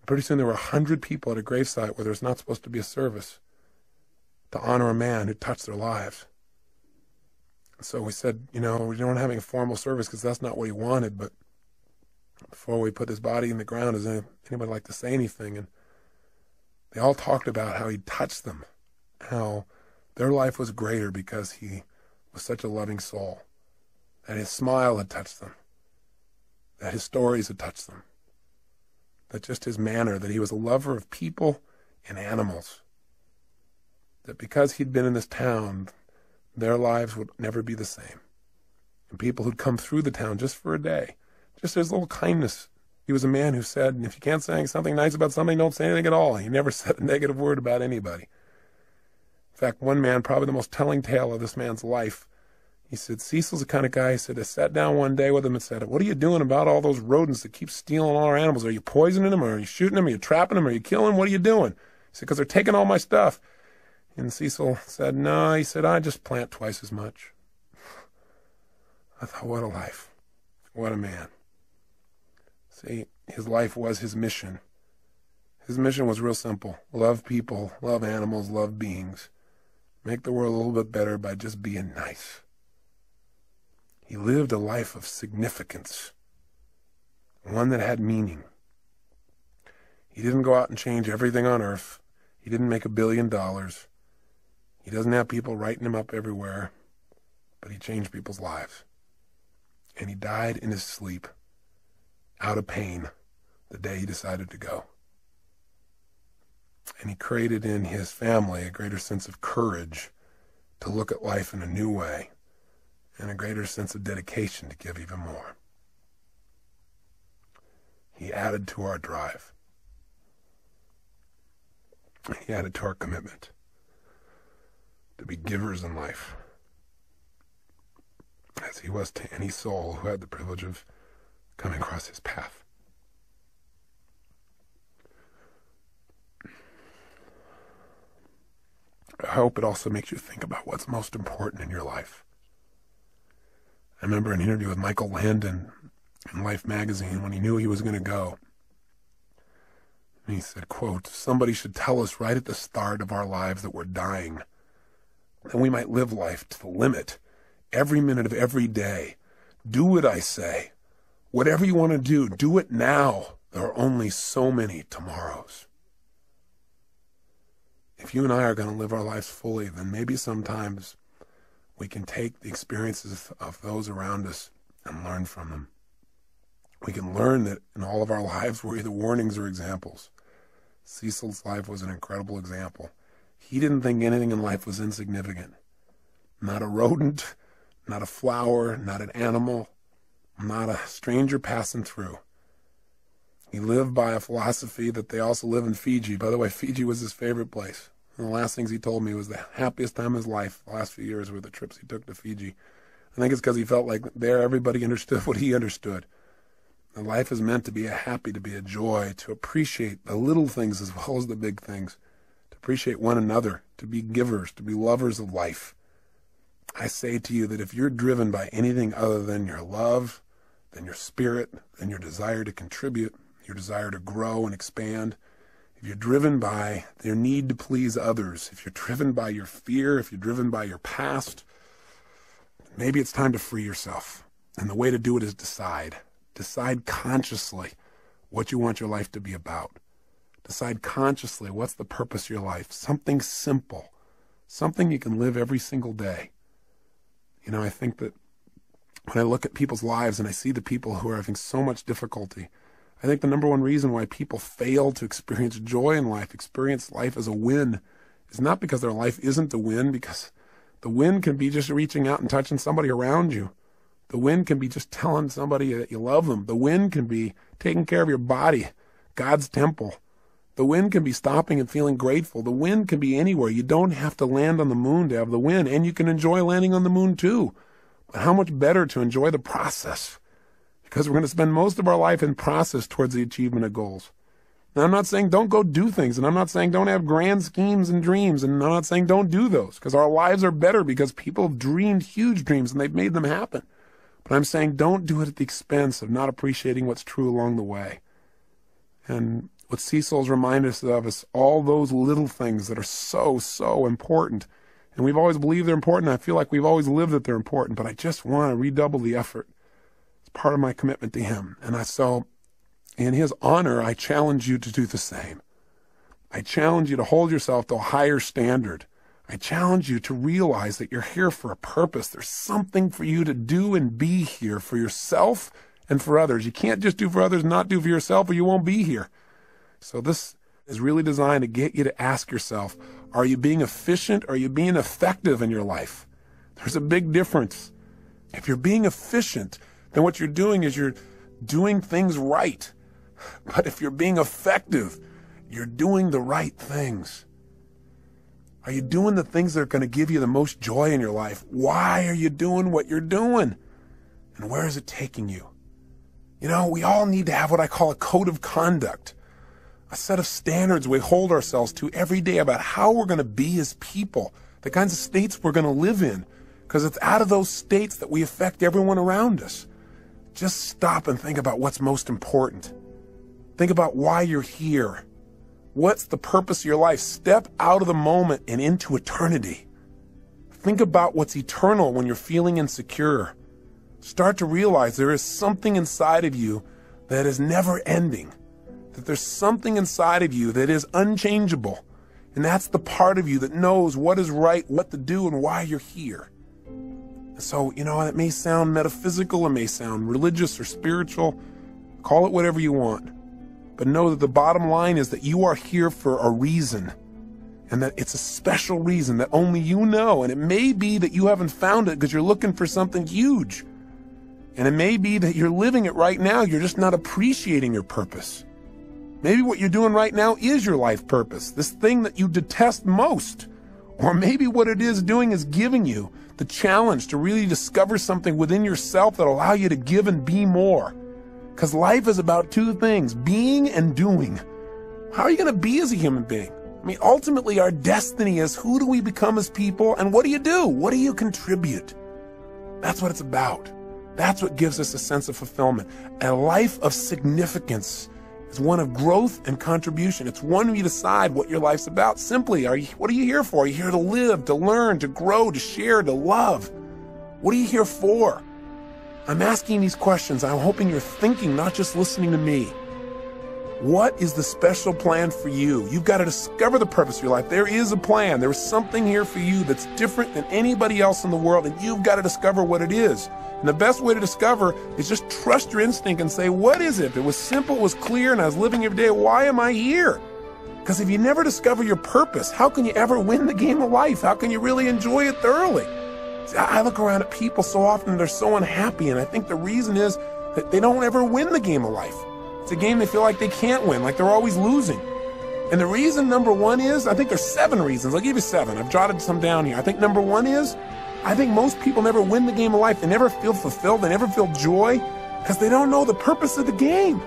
Pretty soon there were 100 people at a gravesite where there's not supposed to be a service to honor a man who touched their lives. And so we said, we weren't having a formal service because that's not what he wanted, but before we put his body in the ground, does anybody like to say anything? And they all talked about how he touched them, how their life was greater because he was such a loving soul, that his smile had touched them, that his stories had touched them, that just his manner, that he was a lover of people and animals, that because he'd been in this town, their lives would never be the same. And people who'd come through the town just for a day, just his little kindness. He was a man who said, if you can't say something nice about somebody, don't say anything at all. He never said a negative word about anybody. In fact, one man, probably the most telling tale of this man's life, he said, Cecil's the kind of guy, he said, I sat down one day with him and said, what are you doing about all those rodents that keep stealing all our animals? Are you poisoning them? Or are you shooting them? Are you trapping them? Are you killing them? What are you doing? He said, because they're taking all my stuff. And Cecil said, no, he said, I just plant twice as much. I thought, what a life. What a man. See, his life was his mission. His mission was real simple. Love people, love animals, love beings. Make the world a little bit better by just being nice. He lived a life of significance, one that had meaning. He didn't go out and change everything on earth. He didn't make $1 billion. He doesn't have people writing him up everywhere, but he changed people's lives. And he died in his sleep, out of pain, the day he decided to go. And he created in his family a greater sense of courage to look at life in a new way, and a greater sense of dedication to give even more. He added to our drive. He added to our commitment to be givers in life, as he was to any soul who had the privilege of coming across his path. I hope it also makes you think about what's most important in your life. I remember an interview with Michael Landon in Life magazine when he knew he was going to go. And he said, quote, somebody should tell us right at the start of our lives that we're dying, that we might live life to the limit, every minute of every day. Do what I say. Whatever you want to do it now. There are only so many tomorrows. If you and I are going to live our lives fully, then maybe sometimes we can take the experiences of those around us and learn from them. We can learn that in all of our lives we're either warnings or examples. Cecil's life was an incredible example. He didn't think anything in life was insignificant. Not a rodent, not a flower, not an animal, not a stranger passing through. He lived by a philosophy that they also live in Fiji. By the way, Fiji was his favorite place. And the last things he told me was the happiest time of his life, the last few years, were the trips he took to Fiji. I think it's because he felt like there everybody understood what he understood. And life is meant to be a happy, to be a joy, to appreciate the little things as well as the big things, to appreciate one another, to be givers, to be lovers of life. I say to you that if you're driven by anything other than your love, than your spirit, than your desire to contribute, your desire to grow and expand, if you're driven by your need to please others, if you're driven by your fear, if you're driven by your past, maybe it's time to free yourself. And the way to do it is decide. Decide consciously what you want your life to be about. Decide consciously what's the purpose of your life. Something simple. Something you can live every single day. I think that when I look at people's lives and I see the people who are having so much difficulty, I think the number one reason why people fail to experience joy in life, experience life as a win, is not because their life isn't a win, because the win can be just reaching out and touching somebody around you. The win can be just telling somebody that you love them. The win can be taking care of your body, God's temple. The win can be stopping and feeling grateful. The win can be anywhere. You don't have to land on the moon to have the win, and you can enjoy landing on the moon too. But how much better to enjoy the process? Because we're going to spend most of our life in process towards the achievement of goals. Now, I'm not saying don't go do things, and I'm not saying don't have grand schemes and dreams, and I'm not saying don't do those, because our lives are better because people have dreamed huge dreams and they've made them happen. But I'm saying don't do it at the expense of not appreciating what's true along the way. And What Cecil's reminded us of is all those little things that are so, so important. And we've always believed they're important. I feel like we've always lived that they're important, but I just want to redouble the effort. It's part of my commitment to him. And so in his honor, I challenge you to do the same. I challenge you to hold yourself to a higher standard. I challenge you to realize that you're here for a purpose. There's something for you to do and be here for yourself and for others. You can't just do for others and not do for yourself, or you won't be here. So this is really designed to get you to ask yourself, are you being efficient? Or are you being effective in your life? There's a big difference. If you're being efficient, then what you're doing is you're doing things right. But if you're being effective, you're doing the right things. Are you doing the things that are going to give you the most joy in your life? Why are you doing what you're doing? And where is it taking you? You know, we all need to have what I call a code of conduct, a set of standards we hold ourselves to every day about how we're going to be as people, the kinds of states we're going to live in, because it's out of those states that we affect everyone around us. Just stop and think about what's most important. Think about why you're here. What's the purpose of your life? Step out of the moment and into eternity. Think about what's eternal when you're feeling insecure. Start to realize there is something inside of you that is never ending. That there's something inside of you that is unchangeable. And that's the part of you that knows what is right, what to do, and why you're here. So, you know, it may sound metaphysical, it may sound religious or spiritual. Call it whatever you want. But know that the bottom line is that you are here for a reason, and that it's a special reason that only you know. And it may be that you haven't found it because you're looking for something huge. And it may be that you're living it right now. You're just not appreciating your purpose. Maybe what you're doing right now is your life purpose, this thing that you detest most. Or maybe what it is doing is giving you the challenge to really discover something within yourself that will allow you to give and be more. Because life is about two things, being and doing. How are you going to be as a human being? I mean, ultimately, our destiny is who do we become as people, and what do you do? What do you contribute? That's what it's about. That's what gives us a sense of fulfillment. A life of significance is one of growth and contribution. It's one where you decide what your life's about. Simply, what are you here for? Are you here to live, to learn, to grow, to share, to love? What are you here for? I'm asking these questions. I'm hoping you're thinking, not just listening to me. What is the special plan for you? You've got to discover the purpose of your life. There is a plan. There is something here for you that's different than anybody else in the world, and you've got to discover what it is. And the best way to discover is just trust your instinct and say, what is it? If it was simple, it was clear, and I was living every day, why am I here? Because if you never discover your purpose, how can you ever win the game of life? How can you really enjoy it thoroughly? See, I look around at people so often, they're so unhappy, and I think the reason is that they don't ever win the game of life. It's a game they feel like they can't win, like they're always losing. And the reason, number one, is, I think there's 7 reasons. I'll give you 7. I've jotted some down here. I think number 1 is, I think most people never win the game of life. They never feel fulfilled. They never feel joy because they don't know the purpose of the game.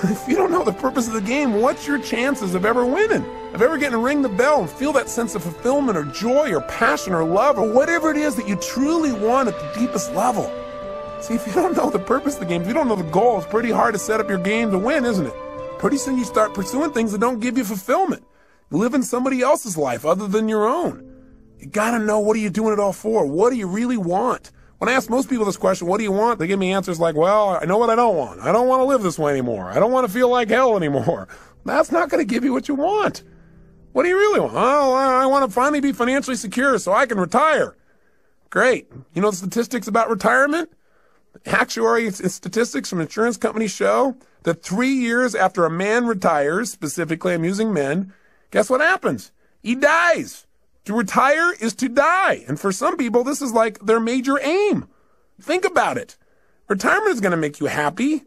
If you don't know the purpose of the game, what's your chances of ever winning? Of ever getting to ring the bell and feel that sense of fulfillment or joy or passion or love or whatever it is that you truly want at the deepest level? See, if you don't know the purpose of the game, if you don't know the goal, it's pretty hard to set up your game to win, isn't it? Pretty soon you start pursuing things that don't give you fulfillment. Living somebody else's life other than your own. You gotta know, what are you doing it all for? What do you really want? When I ask most people this question, what do you want? They give me answers like, well, I know what I don't want. I don't want to live this way anymore. I don't want to feel like hell anymore. That's not going to give you what you want. What do you really want? Oh, I want to finally be financially secure so I can retire. Great. You know the statistics about retirement? Actuary statistics from insurance companies show that 3 years after a man retires, specifically I'm using men, guess what happens? He dies. To retire is to die. And for some people, this is like their major aim. Think about it. Retirement is going to make you happy.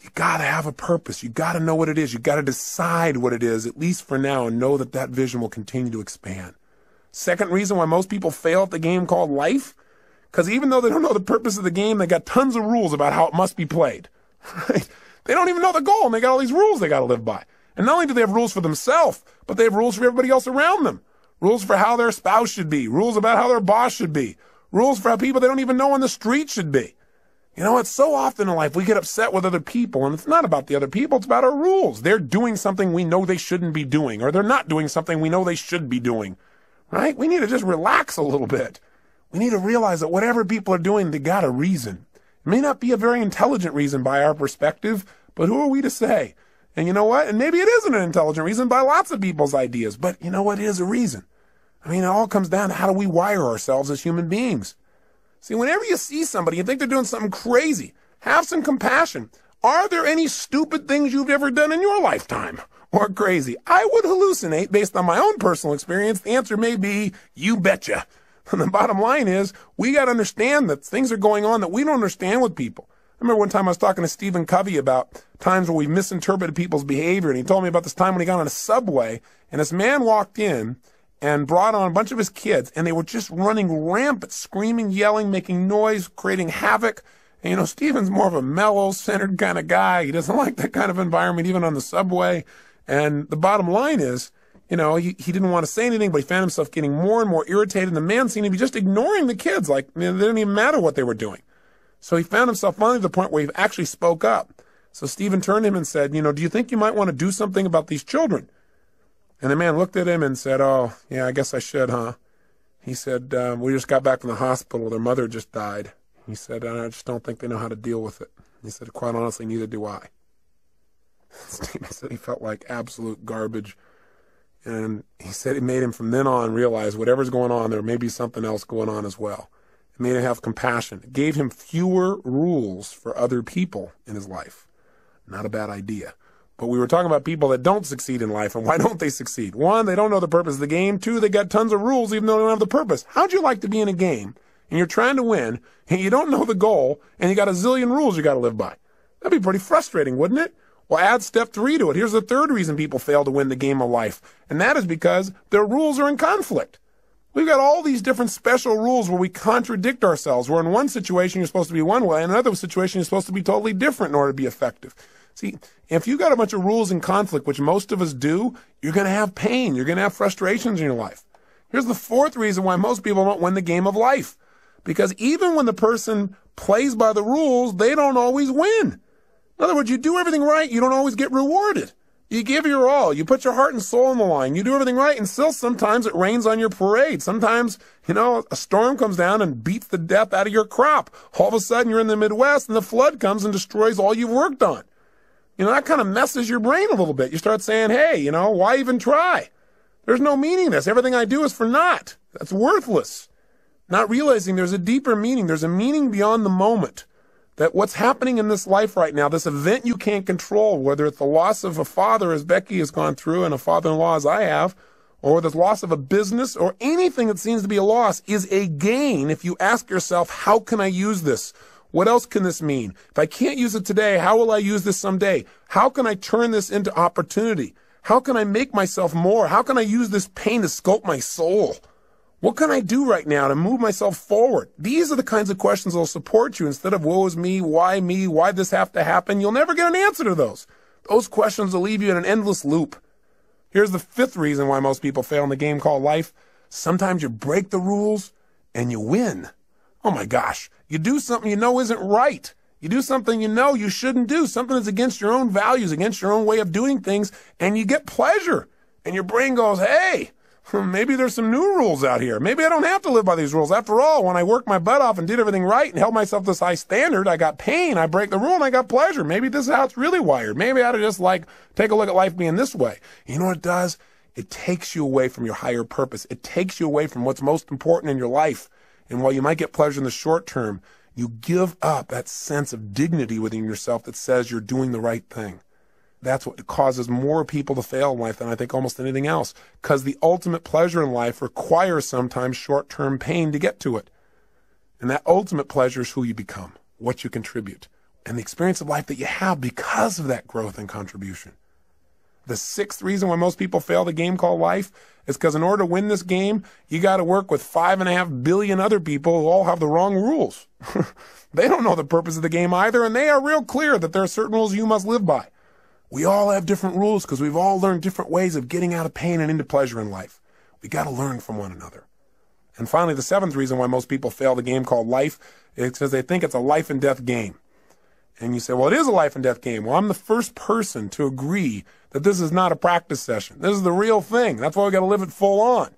You got to have a purpose. You got to know what it is. You got to decide what it is, at least for now, and know that that vision will continue to expand. Second reason why most people fail at the game called life, because even though they don't know the purpose of the game, they got tons of rules about how it must be played. Right? They don't even know the goal, and they got all these rules they got to live by. And not only do they have rules for themselves, but they have rules for everybody else around them. Rules for how their spouse should be. Rules about how their boss should be. Rules for how people they don't even know on the street should be. You know, it's so often in life we get upset with other people, and it's not about the other people, it's about our rules. They're doing something we know they shouldn't be doing, or they're not doing something we know they should be doing, right? We need to just relax a little bit. We need to realize that whatever people are doing, they got a reason. It may not be a very intelligent reason by our perspective, but who are we to say? And you know what? And maybe it isn't an intelligent reason by lots of people's ideas, but you know what? It is a reason. I mean, it all comes down to how do we wire ourselves as human beings. See, whenever you see somebody, you think they're doing something crazy, have some compassion. Are there any stupid things you've ever done in your lifetime? Or crazy? I would hallucinate based on my own personal experience. The answer may be, you betcha. And the bottom line is, we got to understand that things are going on that we don't understand with people. I remember one time I was talking to Stephen Covey about times where we misinterpreted people's behavior, and he told me about this time when he got on a subway, and this man walked in and brought on a bunch of his kids, and they were just running rampant, screaming, yelling, making noise, creating havoc. And, you know, Stephen's more of a mellow, centered kind of guy. He doesn't like that kind of environment, even on the subway. And the bottom line is, you know, he didn't want to say anything, but he found himself getting more and more irritated. And the man seemed to be just ignoring the kids, like, you know, it didn't even matter what they were doing. So he found himself finally to the point where he actually spoke up. So Stephen turned to him and said, you know, do you think you might want to do something about these children? And the man looked at him and said, oh, yeah, I guess I should, huh? He said, we just got back from the hospital. Their mother just died. He said, I just don't think they know how to deal with it. He said, quite honestly, neither do I. Stephen said he felt like absolute garbage. And he said it made him from then on realize whatever's going on, there may be something else going on as well. It made him have compassion. It gave him fewer rules for other people in his life. Not a bad idea. But we were talking about people that don't succeed in life, and why don't they succeed? One, they don't know the purpose of the game. Two, they got tons of rules even though they don't have the purpose. How'd you like to be in a game, and you're trying to win, and you don't know the goal, and you got a zillion rules you got to live by? That'd be pretty frustrating, wouldn't it? Well, add step 3 to it. Here's the third reason people fail to win the game of life, and that is because their rules are in conflict. We've got all these different special rules where we contradict ourselves, where in one situation you're supposed to be one way, and in another situation you're supposed to be totally different in order to be effective. See, if you got a bunch of rules in conflict, which most of us do, you're going to have pain. You're going to have frustrations in your life. Here's the fourth reason why most people don't win the game of life. Because even when the person plays by the rules, they don't always win. In other words, you do everything right, you don't always get rewarded. You give your all. You put your heart and soul on the line. You do everything right, and still sometimes it rains on your parade. Sometimes, you know, a storm comes down and beats the death out of your crop. All of a sudden, you're in the Midwest, and the flood comes and destroys all you've worked on. You know, that kind of messes your brain a little bit. You start saying, hey, you know, why even try? There's no meaning in this. Everything I do is for naught. That's worthless. Not realizing there's a deeper meaning. There's a meaning beyond the moment. That what's happening in this life right now, this event you can't control, whether it's the loss of a father as Becky has gone through and a father-in-law as I have, or the loss of a business, or anything that seems to be a loss, is a gain if you ask yourself, how can I use this? What else can this mean? If I can't use it today, how will I use this someday? How can I turn this into opportunity? How can I make myself more? How can I use this pain to sculpt my soul? What can I do right now to move myself forward? These are the kinds of questions that will support you instead of woe is me, why this have to happen? You'll never get an answer to those. Those questions will leave you in an endless loop. Here's the fifth reason why most people fail in the game called life. Sometimes you break the rules and you win. Oh my gosh. You do something you know isn't right. You do something you know you shouldn't do, something that's against your own values, against your own way of doing things, and you get pleasure. And your brain goes, hey, maybe there's some new rules out here. Maybe I don't have to live by these rules. After all, when I worked my butt off and did everything right and held myself to this high standard, I got pain, I break the rule, and I got pleasure. Maybe this is how it's really wired. Maybe I ought to just take a look at life being this way. You know what it does? It takes you away from your higher purpose. It takes you away from what's most important in your life. And while you might get pleasure in the short term, you give up that sense of dignity within yourself that says you're doing the right thing. That's what causes more people to fail in life than I think almost anything else. Because the ultimate pleasure in life requires sometimes short-term pain to get to it. And that ultimate pleasure is who you become, what you contribute, and the experience of life that you have because of that growth and contribution. The sixth reason why most people fail the game called life is because in order to win this game, you got to work with 5.5 billion other people who all have the wrong rules. They don't know the purpose of the game either, and they are real clear that there are certain rules you must live by. We all have different rules because we've all learned different ways of getting out of pain and into pleasure in life. We got to learn from one another. And finally, the seventh reason why most people fail the game called life is because they think it's a life and death game. And you say, well, it is a life and death game. Well, I'm the first person to agree that this is not a practice session. This is the real thing. That's why we got to live it full on.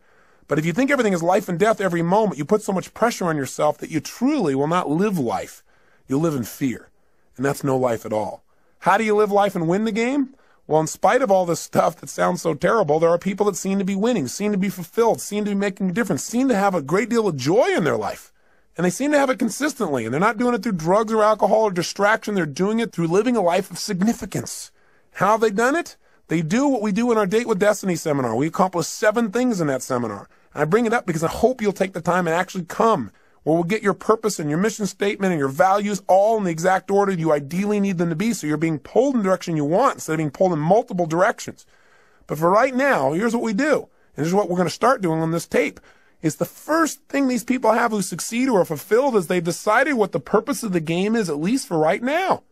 But if you think everything is life and death every moment, you put so much pressure on yourself that you truly will not live life. You'll live in fear. And that's no life at all. How do you live life and win the game? Well, in spite of all this stuff that sounds so terrible, there are people that seem to be winning, seem to be fulfilled, seem to be making a difference, seem to have a great deal of joy in their life. And they seem to have it consistently. And they're not doing it through drugs or alcohol or distraction. They're doing it through living a life of significance. How have they done it? They do what we do in our Date with Destiny seminar. We accomplish 7 things in that seminar. And I bring it up because I hope you'll take the time and actually come, where we'll get your purpose and your mission statement and your values all in the exact order you ideally need them to be, so you're being pulled in the direction you want instead of being pulled in multiple directions. But for right now, here's what we do. And this is what we're going to start doing on this tape. Is the first thing these people have who succeed or are fulfilled is they've decided what the purpose of the game is, at least for right now.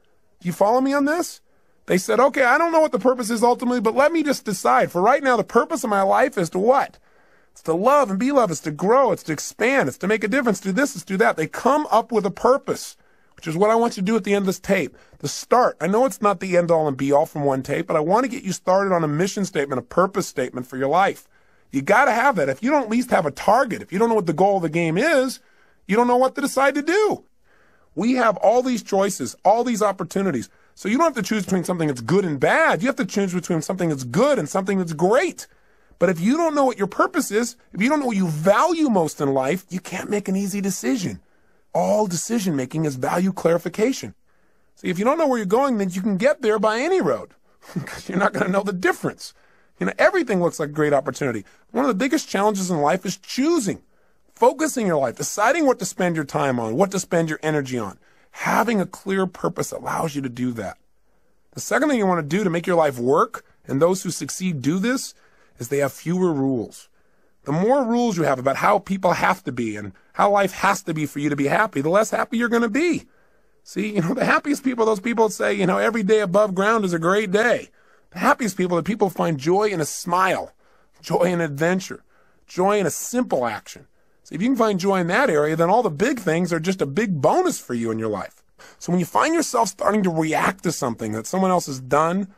Do you follow me on this? They said, okay, I don't know what the purpose is ultimately, but let me just decide. For right now, the purpose of my life is to what? It's to love and be loved. It's to grow. It's to expand. It's to make a difference. Do this. It's do that. They come up with a purpose, which is what I want you to do at the end of this tape. The start. I know it's not the end all and be all from one tape, but I want to get you started on a mission statement, a purpose statement for your life. You got to have that. If you don't at least have a target, if you don't know what the goal of the game is, you don't know what to decide to do. We have all these choices, all these opportunities. So you don't have to choose between something that's good and bad. You have to choose between something that's good and something that's great. But if you don't know what your purpose is, if you don't know what you value most in life, you can't make an easy decision. All decision making is value clarification. See, if you don't know where you're going, then you can get there by any road because you're not going to know the difference. You know, everything looks like a great opportunity. One of the biggest challenges in life is choosing, focusing your life, deciding what to spend your time on, what to spend your energy on. Having a clear purpose allows you to do that. The second thing you want to do to make your life work, and those who succeed do this, is they have fewer rules. The more rules you have about how people have to be and how life has to be for you to be happy, the less happy you're going to be. See, the happiest people are those people that say, every day above ground is a great day. The happiest people are people who find joy in a smile, joy in adventure, joy in a simple action. So if you can find joy in that area, then all the big things are just a big bonus for you in your life. So when you find yourself starting to react to something that someone else has done,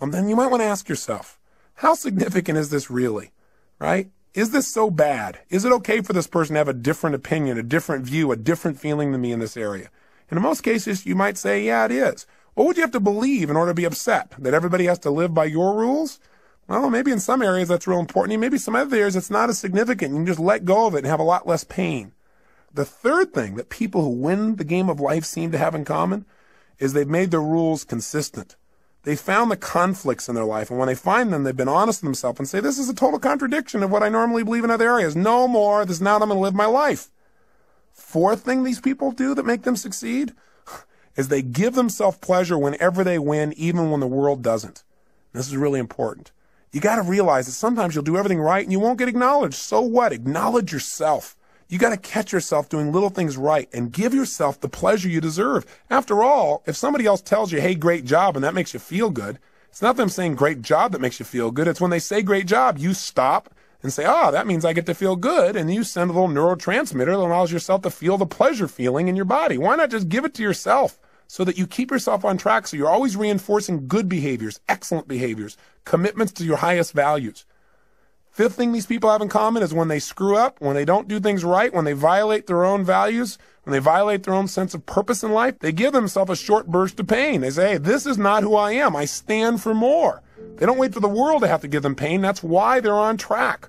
then you might want to ask yourself, how significant is this really, right? Is this so bad? Is it okay for this person to have a different opinion, a different view, a different feeling than me in this area? And in most cases, you might say, yeah, it is. What would you have to believe in order to be upset? That everybody has to live by your rules? Well, maybe in some areas that's real important. Maybe some other areas it's not as significant. You can just let go of it and have a lot less pain. The third thing that people who win the game of life seem to have in common is they've made their rules consistent. They found the conflicts in their life, and when they find them, they've been honest with themselves and say, this is a total contradiction of what I normally believe in other areas. No more. This is not how I'm going to live my life. Fourth thing these people do that make them succeed is they give themselves pleasure whenever they win, even when the world doesn't. This is really important. You got to realize that sometimes you'll do everything right and you won't get acknowledged. So what? Acknowledge yourself. You got to catch yourself doing little things right and give yourself the pleasure you deserve. After all, if somebody else tells you, hey, great job, and that makes you feel good, it's not them saying great job that makes you feel good. It's when they say great job, you stop and say, that means I get to feel good. And you send a little neurotransmitter that allows yourself to feel the pleasure feeling in your body. Why not just give it to yourself so that you keep yourself on track, so you're always reinforcing good behaviors, excellent behaviors, commitments to your highest values. Fifth thing these people have in common is when they screw up, when they don't do things right, when they violate their own values, when they violate their own sense of purpose in life, they give themselves a short burst of pain. They say, hey, this is not who I am. I stand for more. They don't wait for the world to have to give them pain. That's why they're on track.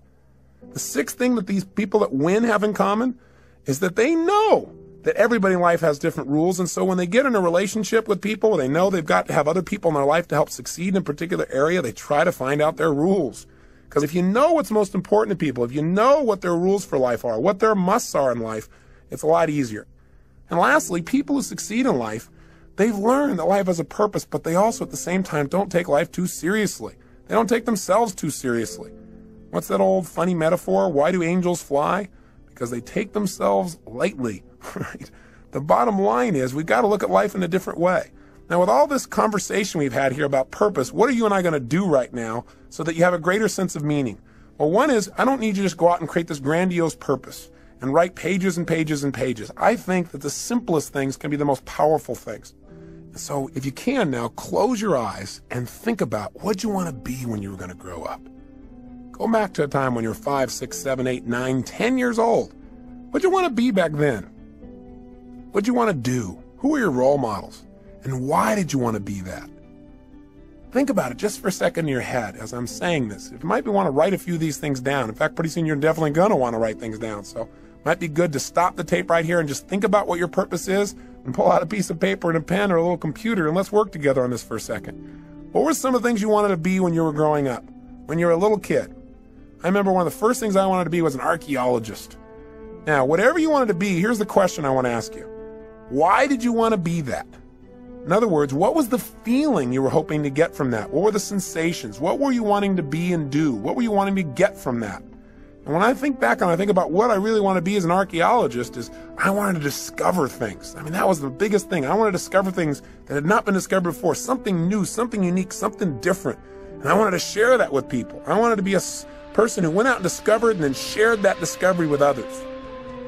The sixth thing that these people that win have in common is that they know that everybody in life has different rules. And so when they get in a relationship with people, they know they've got to have other people in their life to help succeed in a particular area, they try to find out their rules. Because if you know what's most important to people, if you know what their rules for life are, what their musts are in life, it's a lot easier. And lastly, people who succeed in life, they've learned that life has a purpose, but they also at the same time don't take life too seriously. They don't take themselves too seriously. What's that old funny metaphor? Why do angels fly? Because they take themselves lightly, right? The bottom line is we've got to look at life in a different way. Now, with all this conversation we've had here about purpose, what are you and I going to do right now so that you have a greater sense of meaning? Well, one is, I don't need you to just go out and create this grandiose purpose. and write pages and pages and pages. I think that the simplest things can be the most powerful things. So if you can now, close your eyes and think about what you want to be when you were going to grow up. Go back to a time when you were 5, 6, 7, 8, 9, 10 years old. What'd you want to be back then? What'd you want to do? Who were your role models? And why did you want to be that? Think about it just for a second in your head as I'm saying this. If you might want to write a few of these things down. In fact, pretty soon you're definitely going to want to write things down. So it might be good to stop the tape right here and just think about what your purpose is and pull out a piece of paper and a pen or a little computer and let's work together on this for a second. What were some of the things you wanted to be when you were growing up, when you were a little kid? I remember one of the first things I wanted to be was an archaeologist. Now, whatever you wanted to be, here's the question I want to ask you. Why did you want to be that? In other words, what was the feeling you were hoping to get from that? What were the sensations? What were you wanting to be and do? What were you wanting to get from that? And when I think back and I think about what I really want to be as an archaeologist is I wanted to discover things. I mean, that was the biggest thing. I wanted to discover things that had not been discovered before, something new, something unique, something different. And I wanted to share that with people. I wanted to be a person who went out and discovered and then shared that discovery with others.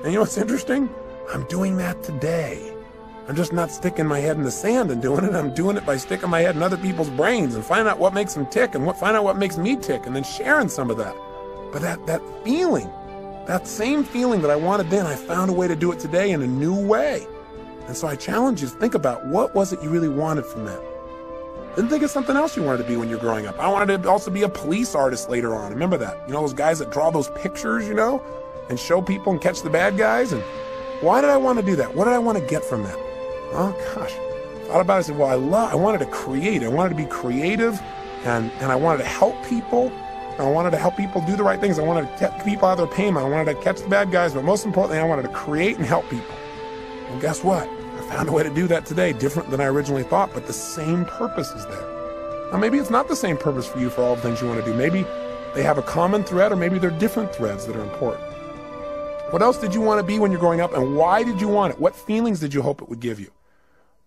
And you know what's interesting? I'm doing that today. I'm just not sticking my head in the sand and doing it. I'm doing it by sticking my head in other people's brains and finding out what makes them tick and find out what makes me tick and then sharing some of that. But that feeling, that same feeling that I wanted then, I found a way to do it today in a new way. And so I challenge you to think about what was it you really wanted from that. Then think of something else you wanted to be when you're growing up. I wanted to also be a police artist later on. Remember that? You know, those guys that draw those pictures, you know, and show people and catch the bad guys. And why did I want to do that? What did I want to get from that? Oh gosh, thought about it. I said, well, I wanted to create. I wanted to be creative, and I wanted to help people. I wanted to help people do the right things. I wanted to get people out of their pain. I wanted to catch the bad guys, but most importantly, I wanted to create and help people. And guess what? I found a way to do that today, different than I originally thought, but the same purpose is there. Now, maybe it's not the same purpose for you for all the things you want to do. Maybe they have a common thread, or maybe they're different threads that are important. What else did you want to be when you're growing up, and why did you want it? What feelings did you hope it would give you?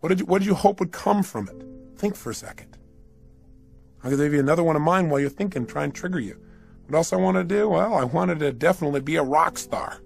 What did you hope would come from it? Think for a second. I'll give you another one of mine while you're thinking, try and trigger you. What else I wanted to do? Well, I wanted to definitely be a rock star.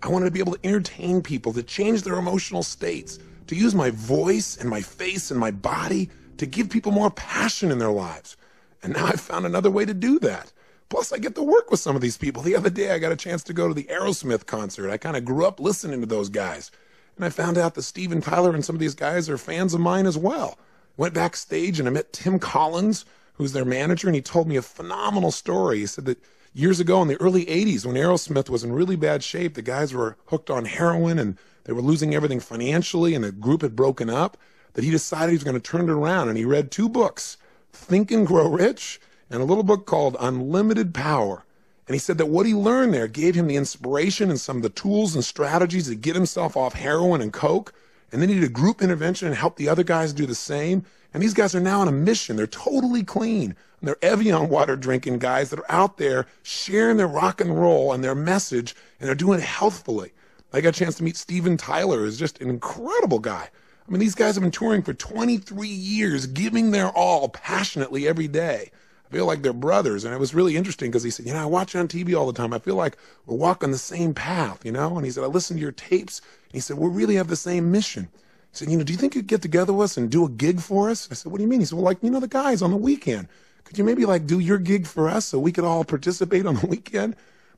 I wanted to be able to entertain people, to change their emotional states, to use my voice and my face and my body to give people more passion in their lives. And now I've found another way to do that. Plus, I get to work with some of these people. The other day, I got a chance to go to the Aerosmith concert. I kind of grew up listening to those guys. And I found out that Steven Tyler and some of these guys are fans of mine as well. Went backstage and I met Tim Collins, who's their manager, and he told me a phenomenal story. He said that years ago in the early 80s, when Aerosmith was in really bad shape, the guys were hooked on heroin and they were losing everything financially and the group had broken up, that he decided he was going to turn it around. And he read 2 books, Think and Grow Rich, and a little book called Unlimited Power. And he said that what he learned there gave him the inspiration and some of the tools and strategies to get himself off heroin and coke. And then he did a group intervention and helped the other guys do the same. And these guys are now on a mission. They're totally clean. And they're Evian water drinking guys that are out there sharing their rock and roll and their message, and they're doing it healthfully. I got a chance to meet Steven Tyler, who's just an incredible guy. I mean, these guys have been touring for 23 years, giving their all passionately every day. I feel like they're brothers. And it was really interesting because he said, I watch you on TV all the time. I feel like we're walking the same path, And he said, I listen to your tapes. And he said, we really have the same mission. He said, do you think you'd get together with us and do a gig for us? I said, what do you mean? He said, well, the guys on the weekend. Could you maybe do your gig for us so we could all participate on the weekend?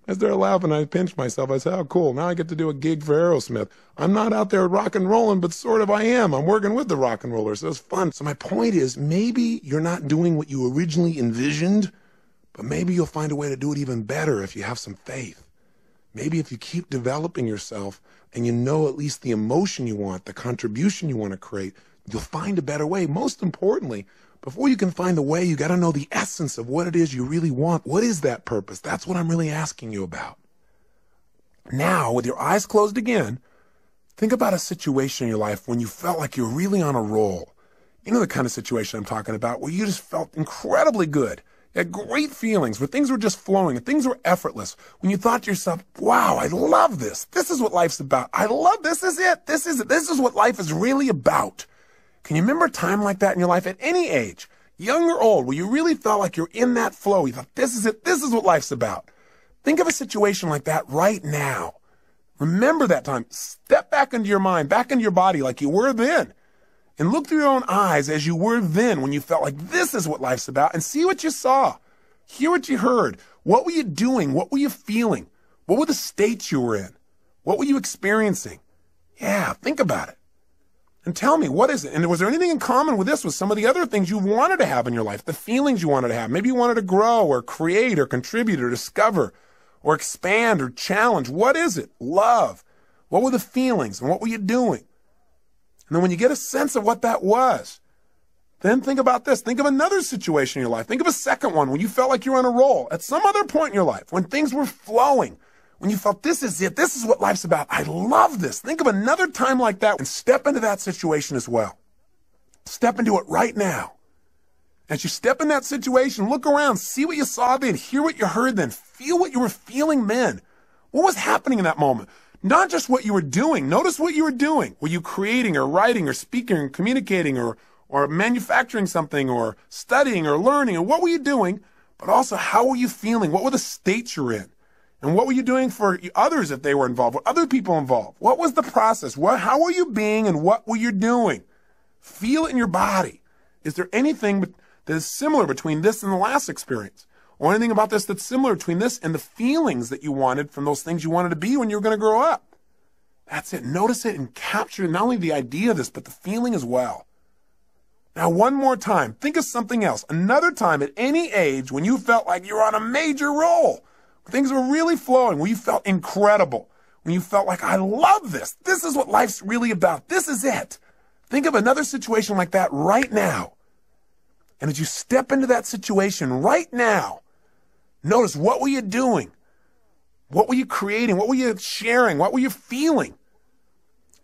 I started laughing. I pinched myself. I said, oh, cool. Now I get to do a gig for Aerosmith. I'm not out there rock and rolling, but sort of I am. I'm working with the rock and rollers. So it's fun. So my point is, maybe you're not doing what you originally envisioned, but maybe you'll find a way to do it even better if you have some faith. Maybe if you keep developing yourself and you know at least the emotion you want, the contribution you want to create, you'll find a better way. Most importantly, before you can find the way, you got to know the essence of what it is you really want. What is that purpose? That's what I'm really asking you about. Now, with your eyes closed again, think about a situation in your life when you felt like you're really on a roll. You know the kind of situation I'm talking about, where you just felt incredibly good. You had great feelings, where things were just flowing and things were effortless. When you thought to yourself, wow, I love this. This is what life's about. I love this. This is it. This is it. This is what life is really about. Can you remember a time like that in your life at any age, young or old, where you really felt like you're in that flow? You thought, this is it. This is what life's about. Think of a situation like that right now. Remember that time. Step back into your mind, back into your body like you were then. And look through your own eyes as you were then when you felt like this is what life's about, and see what you saw. Hear what you heard. What were you doing? What were you feeling? What were the states you were in? What were you experiencing? Yeah, think about it. And tell me, what is it? And was there anything in common with this, with some of the other things you wanted to have in your life, the feelings you wanted to have? Maybe you wanted to grow or create or contribute or discover or expand or challenge. What is it? Love. What were the feelings and what were you doing? And then when you get a sense of what that was, then think about this. Think of another situation in your life. Think of a second one when you felt like you were on a roll at some other point in your life, when things were flowing, when you felt this is it, this is what life's about. I love this. Think of another time like that and step into that situation as well. Step into it right now. As you step in that situation, look around, see what you saw then, hear what you heard then, feel what you were feeling then. What was happening in that moment? Not just what you were doing. Notice what you were doing. Were you creating or writing or speaking or communicating or manufacturing something or studying or learning? And what were you doing? But also, how were you feeling? What were the states you're in? And what were you doing for others if they were involved? Were other people involved? What was the process? How were you being and what were you doing? Feel it in your body. Is there anything that is similar between this and the last experience? Or anything about this that's similar between this and the feelings that you wanted from those things you wanted to be when you were going to grow up? That's it. Notice it and capture not only the idea of this, but the feeling as well. Now, one more time, think of something else. Another time at any age when you felt like you were on a major roll. Things were really flowing, when you felt incredible, when you felt like, I love this. This is what life's really about. This is it. Think of another situation like that right now. And as you step into that situation right now, notice, what were you doing? What were you creating? What were you sharing? What were you feeling?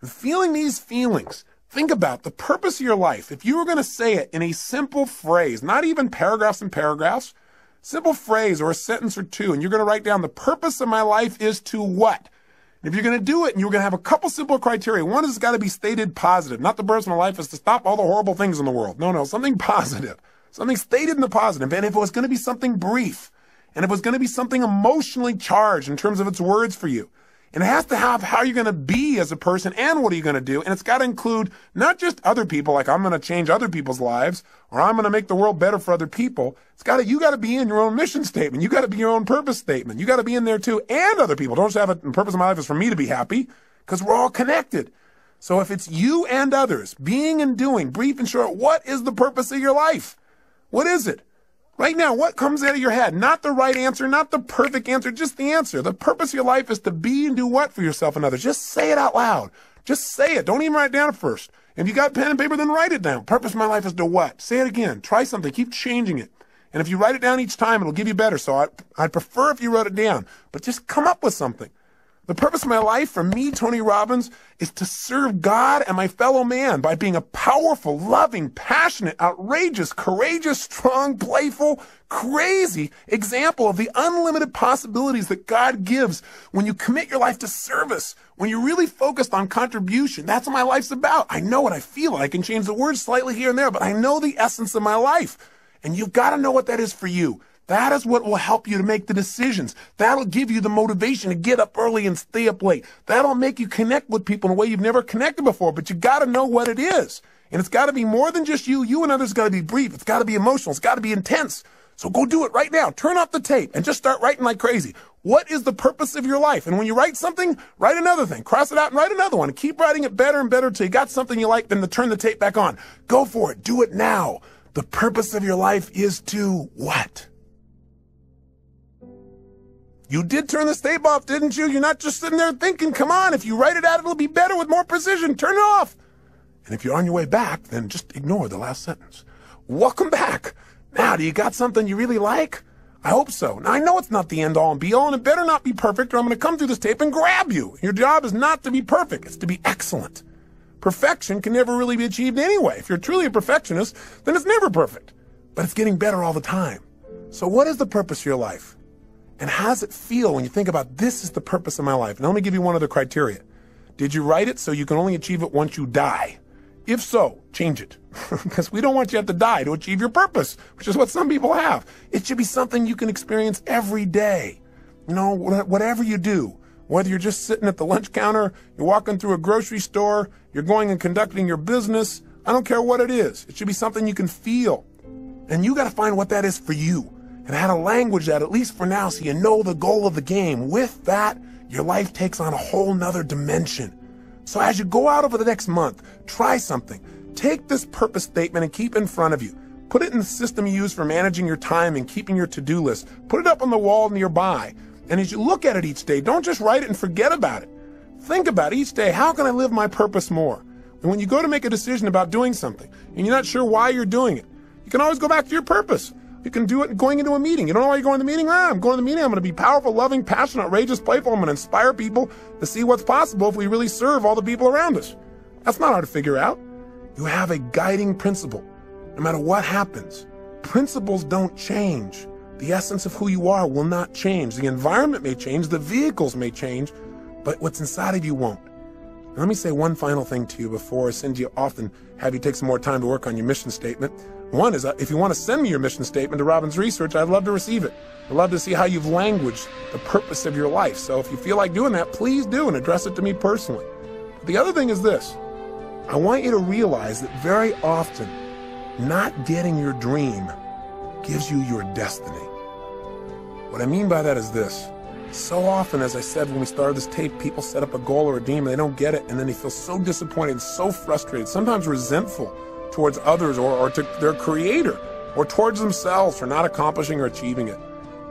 And feeling these feelings, think about the purpose of your life. If you were going to say it in a simple phrase, not even paragraphs and paragraphs, simple phrase or a sentence or two, and you're going to write down the purpose of my life is to what? And if you're going to do it, and you're going to have a couple simple criteria. One is it's got to be stated positive. Not the purpose of my life is to stop all the horrible things in the world. No, something positive. Something stated in the positive. And if it was going to be something brief, and if it was going to be something emotionally charged in terms of its words for you, and it has to have how you're going to be as a person and what are you going to do. And it's got to include not just other people, like I'm going to change other people's lives or I'm going to make the world better for other people. You got to be in your own mission statement. You got to be your own purpose statement. You got to be in there too, and other people. Don't just have it, the purpose of my life is for me to be happy, because we're all connected. So if it's you and others, being and doing, brief and short, what is the purpose of your life? What is it? Right now, what comes out of your head? Not the right answer, not the perfect answer, just the answer. The purpose of your life is to be and do what for yourself and others? Just say it out loud. Just say it. Don't even write it down first. If you got pen and paper, then write it down. Purpose of my life is to what? Say it again. Try something. Keep changing it. And if you write it down each time, it'll give you better. So I'd prefer if you wrote it down. But just come up with something. The purpose of my life, for me, Tony Robbins, is to serve God and my fellow man by being a powerful, loving, passionate, outrageous, courageous, strong, playful, crazy example of the unlimited possibilities that God gives when you commit your life to service, when you're really focused on contribution. That's what my life's about. I know what I feel. I can change the words slightly here and there, but I know the essence of my life. And you've got to know what that is for you. That is what will help you to make the decisions. That'll give you the motivation to get up early and stay up late. That'll make you connect with people in a way you've never connected before, but you got to know what it is. And it's got to be more than just you. You and others got to be brief. It's got to be emotional. It's got to be intense. So go do it right now. Turn off the tape and just start writing like crazy. What is the purpose of your life? And when you write something, write another thing. Cross it out and write another one. And keep writing it better and better until you got something you like, then to turn the tape back on. Go for it. Do it now. The purpose of your life is to what? You did turn this tape off, didn't you? You're not just sitting there thinking, come on, if you write it out, it'll be better with more precision. Turn it off. And if you're on your way back, then just ignore the last sentence. Welcome back. Now, do you got something you really like? I hope so. Now, I know it's not the end all and be all, and it better not be perfect, or I'm going to come through this tape and grab you. Your job is not to be perfect. It's to be excellent. Perfection can never really be achieved anyway. If you're truly a perfectionist, then it's never perfect. But it's getting better all the time. So what is the purpose of your life? And how does it feel when you think about this is the purpose of my life? Now let me give you one other criteria. Did you write it so you can only achieve it once you die? If so, change it. Because we don't want you to have to die to achieve your purpose, which is what some people have. It should be something you can experience every day. You know, whatever you do, Whether you're just sitting at the lunch counter, you're walking through a grocery store, you're going and conducting your business, I don't care what it is. It should be something you can feel. And you got to find what that is for you. And how to language that, at least for now, so you know the goal of the game. With that, your life takes on a whole nother dimension. So as you go out over the next month, try something. Take this purpose statement and keep it in front of you. Put it in the system you use for managing your time and keeping your to-do list. Put it up on the wall nearby. And as you look at it each day, don't just write it and forget about it. Think about each day, how can I live my purpose more? And when you go to make a decision about doing something, and you're not sure why you're doing it, you can always go back to your purpose. You can do it going into a meeting. You don't know why you're going to the meeting? I'm going to the meeting. I'm going to be powerful, loving, passionate, outrageous, playful. I'm going to inspire people to see what's possible if we really serve all the people around us. That's not hard to figure out. You have a guiding principle. No matter what happens, principles don't change. The essence of who you are will not change. The environment may change, the vehicles may change, but what's inside of you won't. Now, let me say one final thing to you before I send you off and have you take some more time to work on your mission statement. One is, if you want to send me your mission statement to Robin's Research, I'd love to receive it. I'd love to see how you've languaged the purpose of your life. So if you feel like doing that, please do and address it to me personally. But the other thing is this. I want you to realize that very often, not getting your dream gives you your destiny. What I mean by that is this. So often, as I said when we started this tape, people set up a goal or a dream and they don't get it, and then they feel so disappointed and so frustrated, sometimes resentful towards others or to their creator or towards themselves for not accomplishing or achieving it.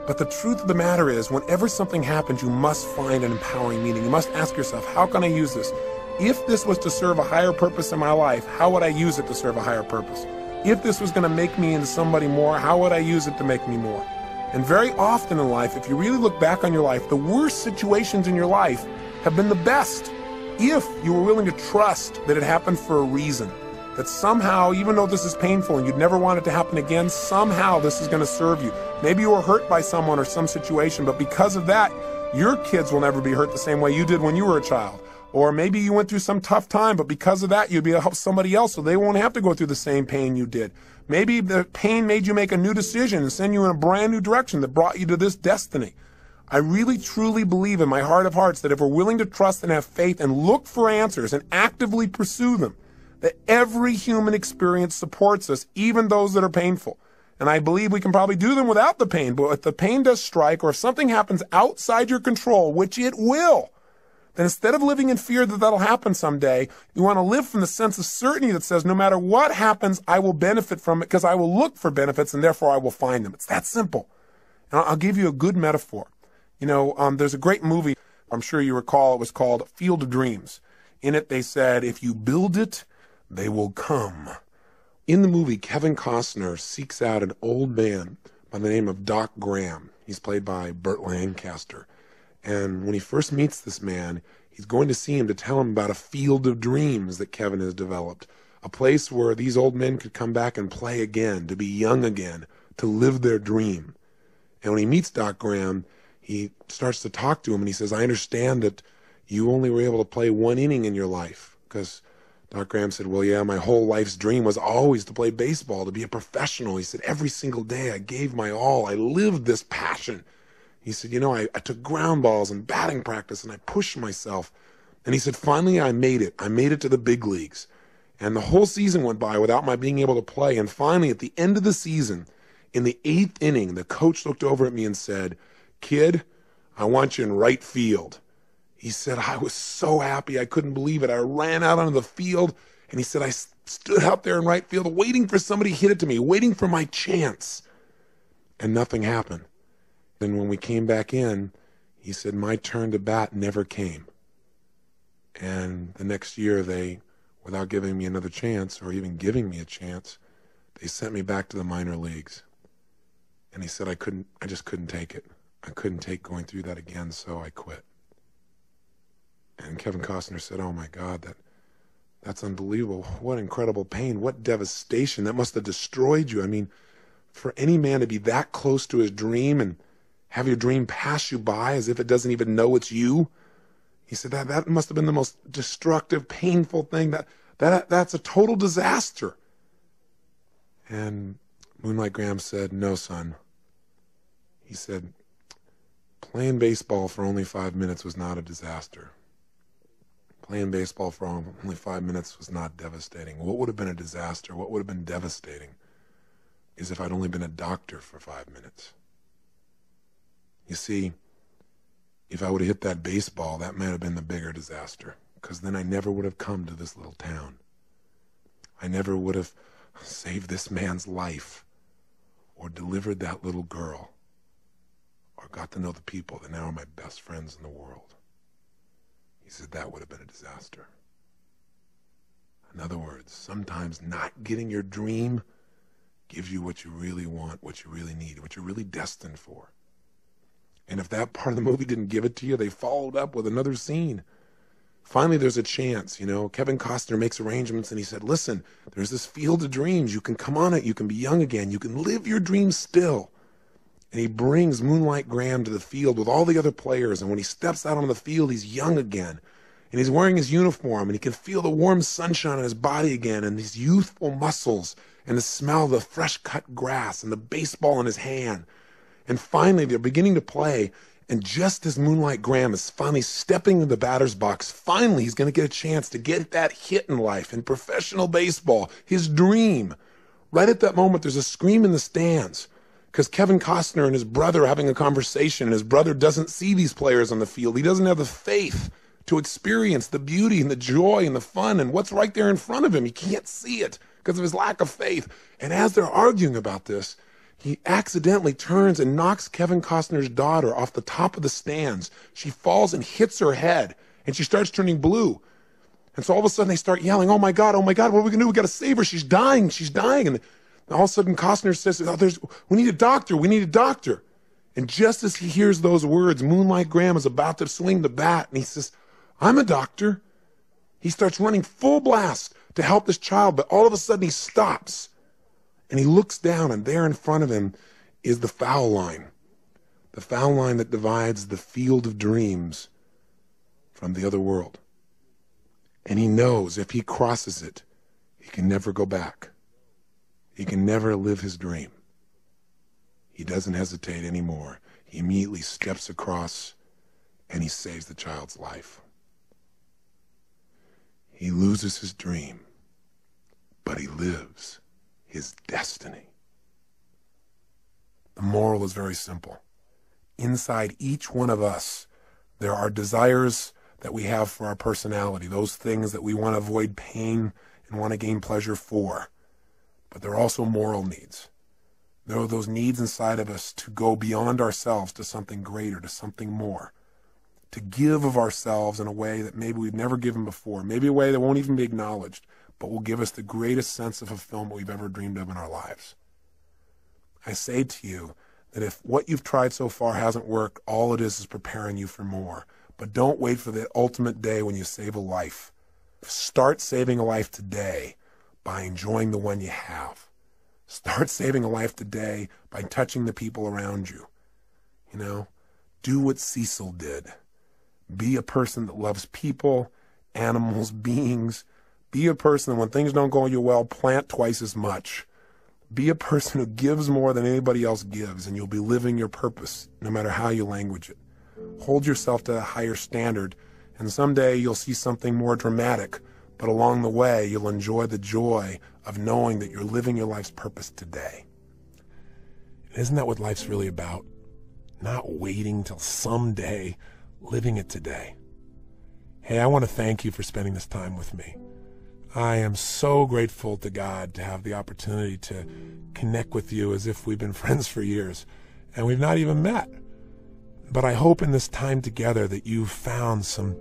But the truth of the matter is, whenever something happens, you must find an empowering meaning. You must ask yourself, how can I use this? If this was to serve a higher purpose in my life, how would I use it to serve a higher purpose? If this was going to make me into somebody more, how would I use it to make me more? And very often in life, if you really look back on your life, the worst situations in your life have been the best. If you were willing to trust that it happened for a reason, that somehow, even though this is painful and you'd never want it to happen again, somehow this is going to serve you. Maybe you were hurt by someone or some situation, but because of that, your kids will never be hurt the same way you did when you were a child. Or maybe you went through some tough time, but because of that, you'd be able to help somebody else so they won't have to go through the same pain you did. Maybe the pain made you make a new decision and send you in a brand new direction that brought you to this destiny. I really, truly believe in my heart of hearts that if we're willing to trust and have faith and look for answers and actively pursue them, that every human experience supports us, even those that are painful. And I believe we can probably do them without the pain, but if the pain does strike or if something happens outside your control, which it will, then instead of living in fear that that'll happen someday, you want to live from the sense of certainty that says no matter what happens, I will benefit from it because I will look for benefits and therefore I will find them. It's that simple. And I'll give you a good metaphor. You know, there's a great movie, I'm sure you recall, it was called Field of Dreams. In it, they said, if you build it, they will come. In the movie, Kevin Costner seeks out an old man by the name of Doc Graham. He's played by Burt Lancaster. And when he first meets this man, he's going to see him to tell him about a field of dreams that Kevin has developed. A place where these old men could come back and play again, to be young again, to live their dream. And when he meets Doc Graham, he starts to talk to him and he says, I understand that you only were able to play one inning in your life. Because Doc Graham said, well, yeah, my whole life's dream was always to play baseball, to be a professional. He said, every single day I gave my all. I lived this passion. He said, you know, I took ground balls and batting practice and I pushed myself. And he said, finally, I made it. I made it to the big leagues. And the whole season went by without my being able to play. And finally, at the end of the season, in the 8th inning, the coach looked over at me and said, kid, I want you in right field. He said, I was so happy. I couldn't believe it. I ran out onto the field. And he said, I stood out there in right field waiting for somebody to hit it to me, waiting for my chance. And nothing happened. Then when we came back in, he said, my turn to bat never came. And the next year, they, without giving me another chance or even giving me a chance, they sent me back to the minor leagues. And he said, I just couldn't take it. I couldn't take going through that again, so I quit. And Kevin Costner said, oh my God, that's unbelievable. What incredible pain. What devastation. That must have destroyed you. I mean, for any man to be that close to his dream and have your dream pass you by as if it doesn't even know it's you. He said that must have been the most destructive, painful thing. That's a total disaster. And Moonlight Graham said, no, son. He said, Playing baseball for only 5 minutes was not a disaster. Playing baseball for only 5 minutes was not devastating. What would have been a disaster, what would have been devastating, is if I'd only been a doctor for 5 minutes. You see, if I would have hit that baseball, that might have been the bigger disaster, because then I never would have come to this little town. I never would have saved this man's life, or delivered that little girl, or got to know the people that now are my best friends in the world. He said that would have been a disaster. In other words, sometimes not getting your dream gives you what you really want, what you really need, what you're really destined for. And if that part of the movie didn't give it to you, they followed up with another scene. Finally, there's a chance, Kevin Costner makes arrangements and he said, listen, there's this field of dreams. You can come on it. You can be young again. You can live your dreams still. And he brings Moonlight Graham to the field with all the other players. And when he steps out on the field, he's young again. And he's wearing his uniform, and he can feel the warm sunshine on his body again, and these youthful muscles, and the smell of the fresh-cut grass, and the baseball in his hand. And finally, they're beginning to play, and just as Moonlight Graham is finally stepping into the batter's box, finally he's going to get a chance to get that hit in life, in professional baseball, his dream. Right at that moment, there's a scream in the stands, because Kevin Costner and his brother are having a conversation, and his brother doesn't see these players on the field. He doesn't have the faith to experience the beauty and the joy and the fun and what's right there in front of him. He can't see it because of his lack of faith. And as they're arguing about this, he accidentally turns and knocks Kevin Costner's daughter off the top of the stands. She falls and hits her head, and she starts turning blue. And so all of a sudden they start yelling, oh my God, what are we going to do? We got to save her. She's dying. And all of a sudden Costner says, we need a doctor. And just as he hears those words, Moonlight Graham is about to swing the bat, and he says, I'm a doctor. He starts running full blast to help this child, but all of a sudden he stops. And he looks down, and there in front of him is the foul line. The foul line that divides the field of dreams from the other world. And he knows if he crosses it, he can never go back. He can never live his dream. He doesn't hesitate anymore. He immediately steps across, and he saves the child's life. He loses his dream, but he lives his destiny. The moral is very simple. Inside each one of us, there are desires that we have for our personality, those things that we want to avoid pain and want to gain pleasure for. But there are also moral needs. There are those needs inside of us to go beyond ourselves to something greater, to something more. To give of ourselves in a way that maybe we've never given before, maybe a way that won't even be acknowledged, but will give us the greatest sense of fulfillment we've ever dreamed of in our lives. I say to you that if what you've tried so far hasn't worked, all it is preparing you for more. But don't wait for the ultimate day when you save a life. Start saving a life today by enjoying the one you have. Start saving a life today by touching the people around you. Do what Cecil did. Be a person that loves people, animals, beings. Be a person that when things don't go you well, plant twice as much. Be a person who gives more than anybody else gives, and you'll be living your purpose, no matter how you language it. Hold yourself to a higher standard, and someday you'll see something more dramatic, but along the way, you'll enjoy the joy of knowing that you're living your life's purpose today. Isn't that what life's really about? Not waiting till someday, living it today. Hey, I want to thank you for spending this time with me. I am so grateful to God to have the opportunity to connect with you as if we've been friends for years, and we've not even met. But I hope in this time together that you've found some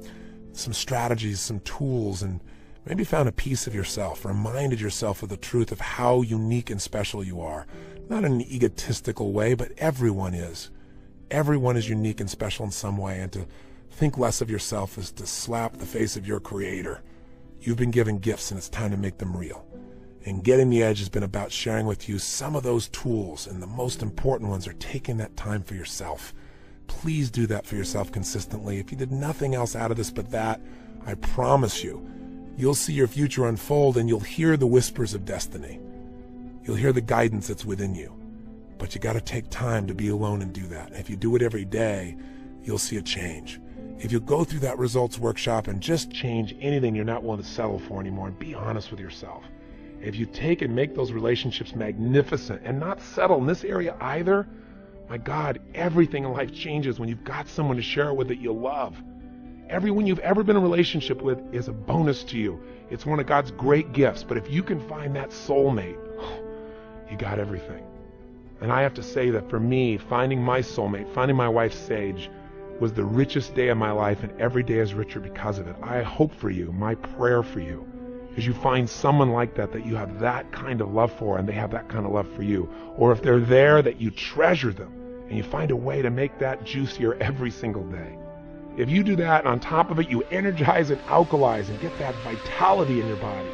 strategies, some tools, and maybe found a piece of yourself, reminded yourself of the truth of how unique and special you are. Not in an egotistical way, but everyone is. Everyone is unique and special in some way, and to think less of yourself is to slap the face of your Creator. You've been given gifts, and it's time to make them real. And Getting the Edge has been about sharing with you some of those tools, and the most important ones are taking that time for yourself. Please do that for yourself consistently. If you did nothing else out of this but that, I promise you, you'll see your future unfold, and you'll hear the whispers of destiny. You'll hear the guidance that's within you. But you got to take time to be alone and do that. If you do it every day, you'll see a change. If you go through that results workshop and just change anything you're not willing to settle for anymore and be honest with yourself. If you take and make those relationships magnificent and not settle in this area either, my God, everything in life changes when you've got someone to share it with that you love. Everyone you've ever been in a relationship with is a bonus to you. It's one of God's great gifts. But if you can find that soulmate, you got everything. And I have to say that for me, finding my soulmate, finding my wife Sage, was the richest day of my life, and every day is richer because of it. I hope for you, my prayer for you, is you find someone like that you have that kind of love for, and they have that kind of love for you. Or if they're there, that you treasure them, and you find a way to make that juicier every single day. If you do that, and on top of it, you energize and alkalize and get that vitality in your body.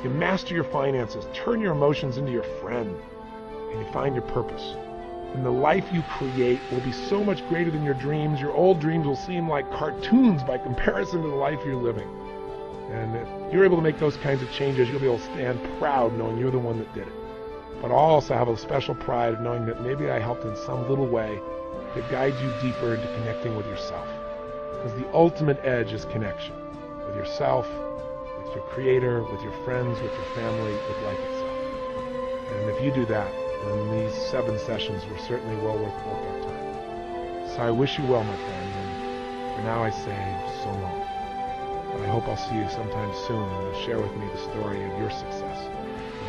You master your finances, turn your emotions into your friend, and you find your purpose. And the life you create will be so much greater than your dreams. Your old dreams will seem like cartoons by comparison to the life you're living. And if you're able to make those kinds of changes, you'll be able to stand proud knowing you're the one that did it. But I'll also have a special pride of knowing that maybe I helped in some little way to guide you deeper into connecting with yourself. Because the ultimate edge is connection with yourself, with your Creator, with your friends, with your family, with life itself. And if you do that, then these 7 sessions were certainly well worth both our time. So I wish you well, my friend, and for now I say so long. But I hope I'll see you sometime soon and you'll share with me the story of your success and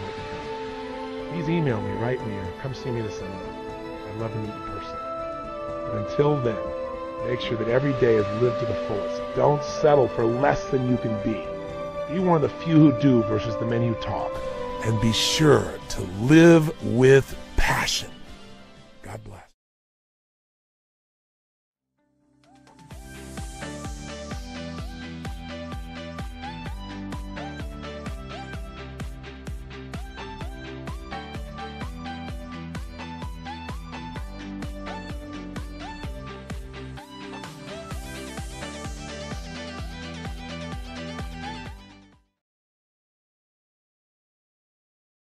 what you've done. Please email me, write me, or come see me this seminar. I'd love to meet you personally. But until then, make sure that every day is lived to the fullest. Don't settle for less than you can be. Be one of the few who do versus the many who talk. And be sure to live with passion. God bless.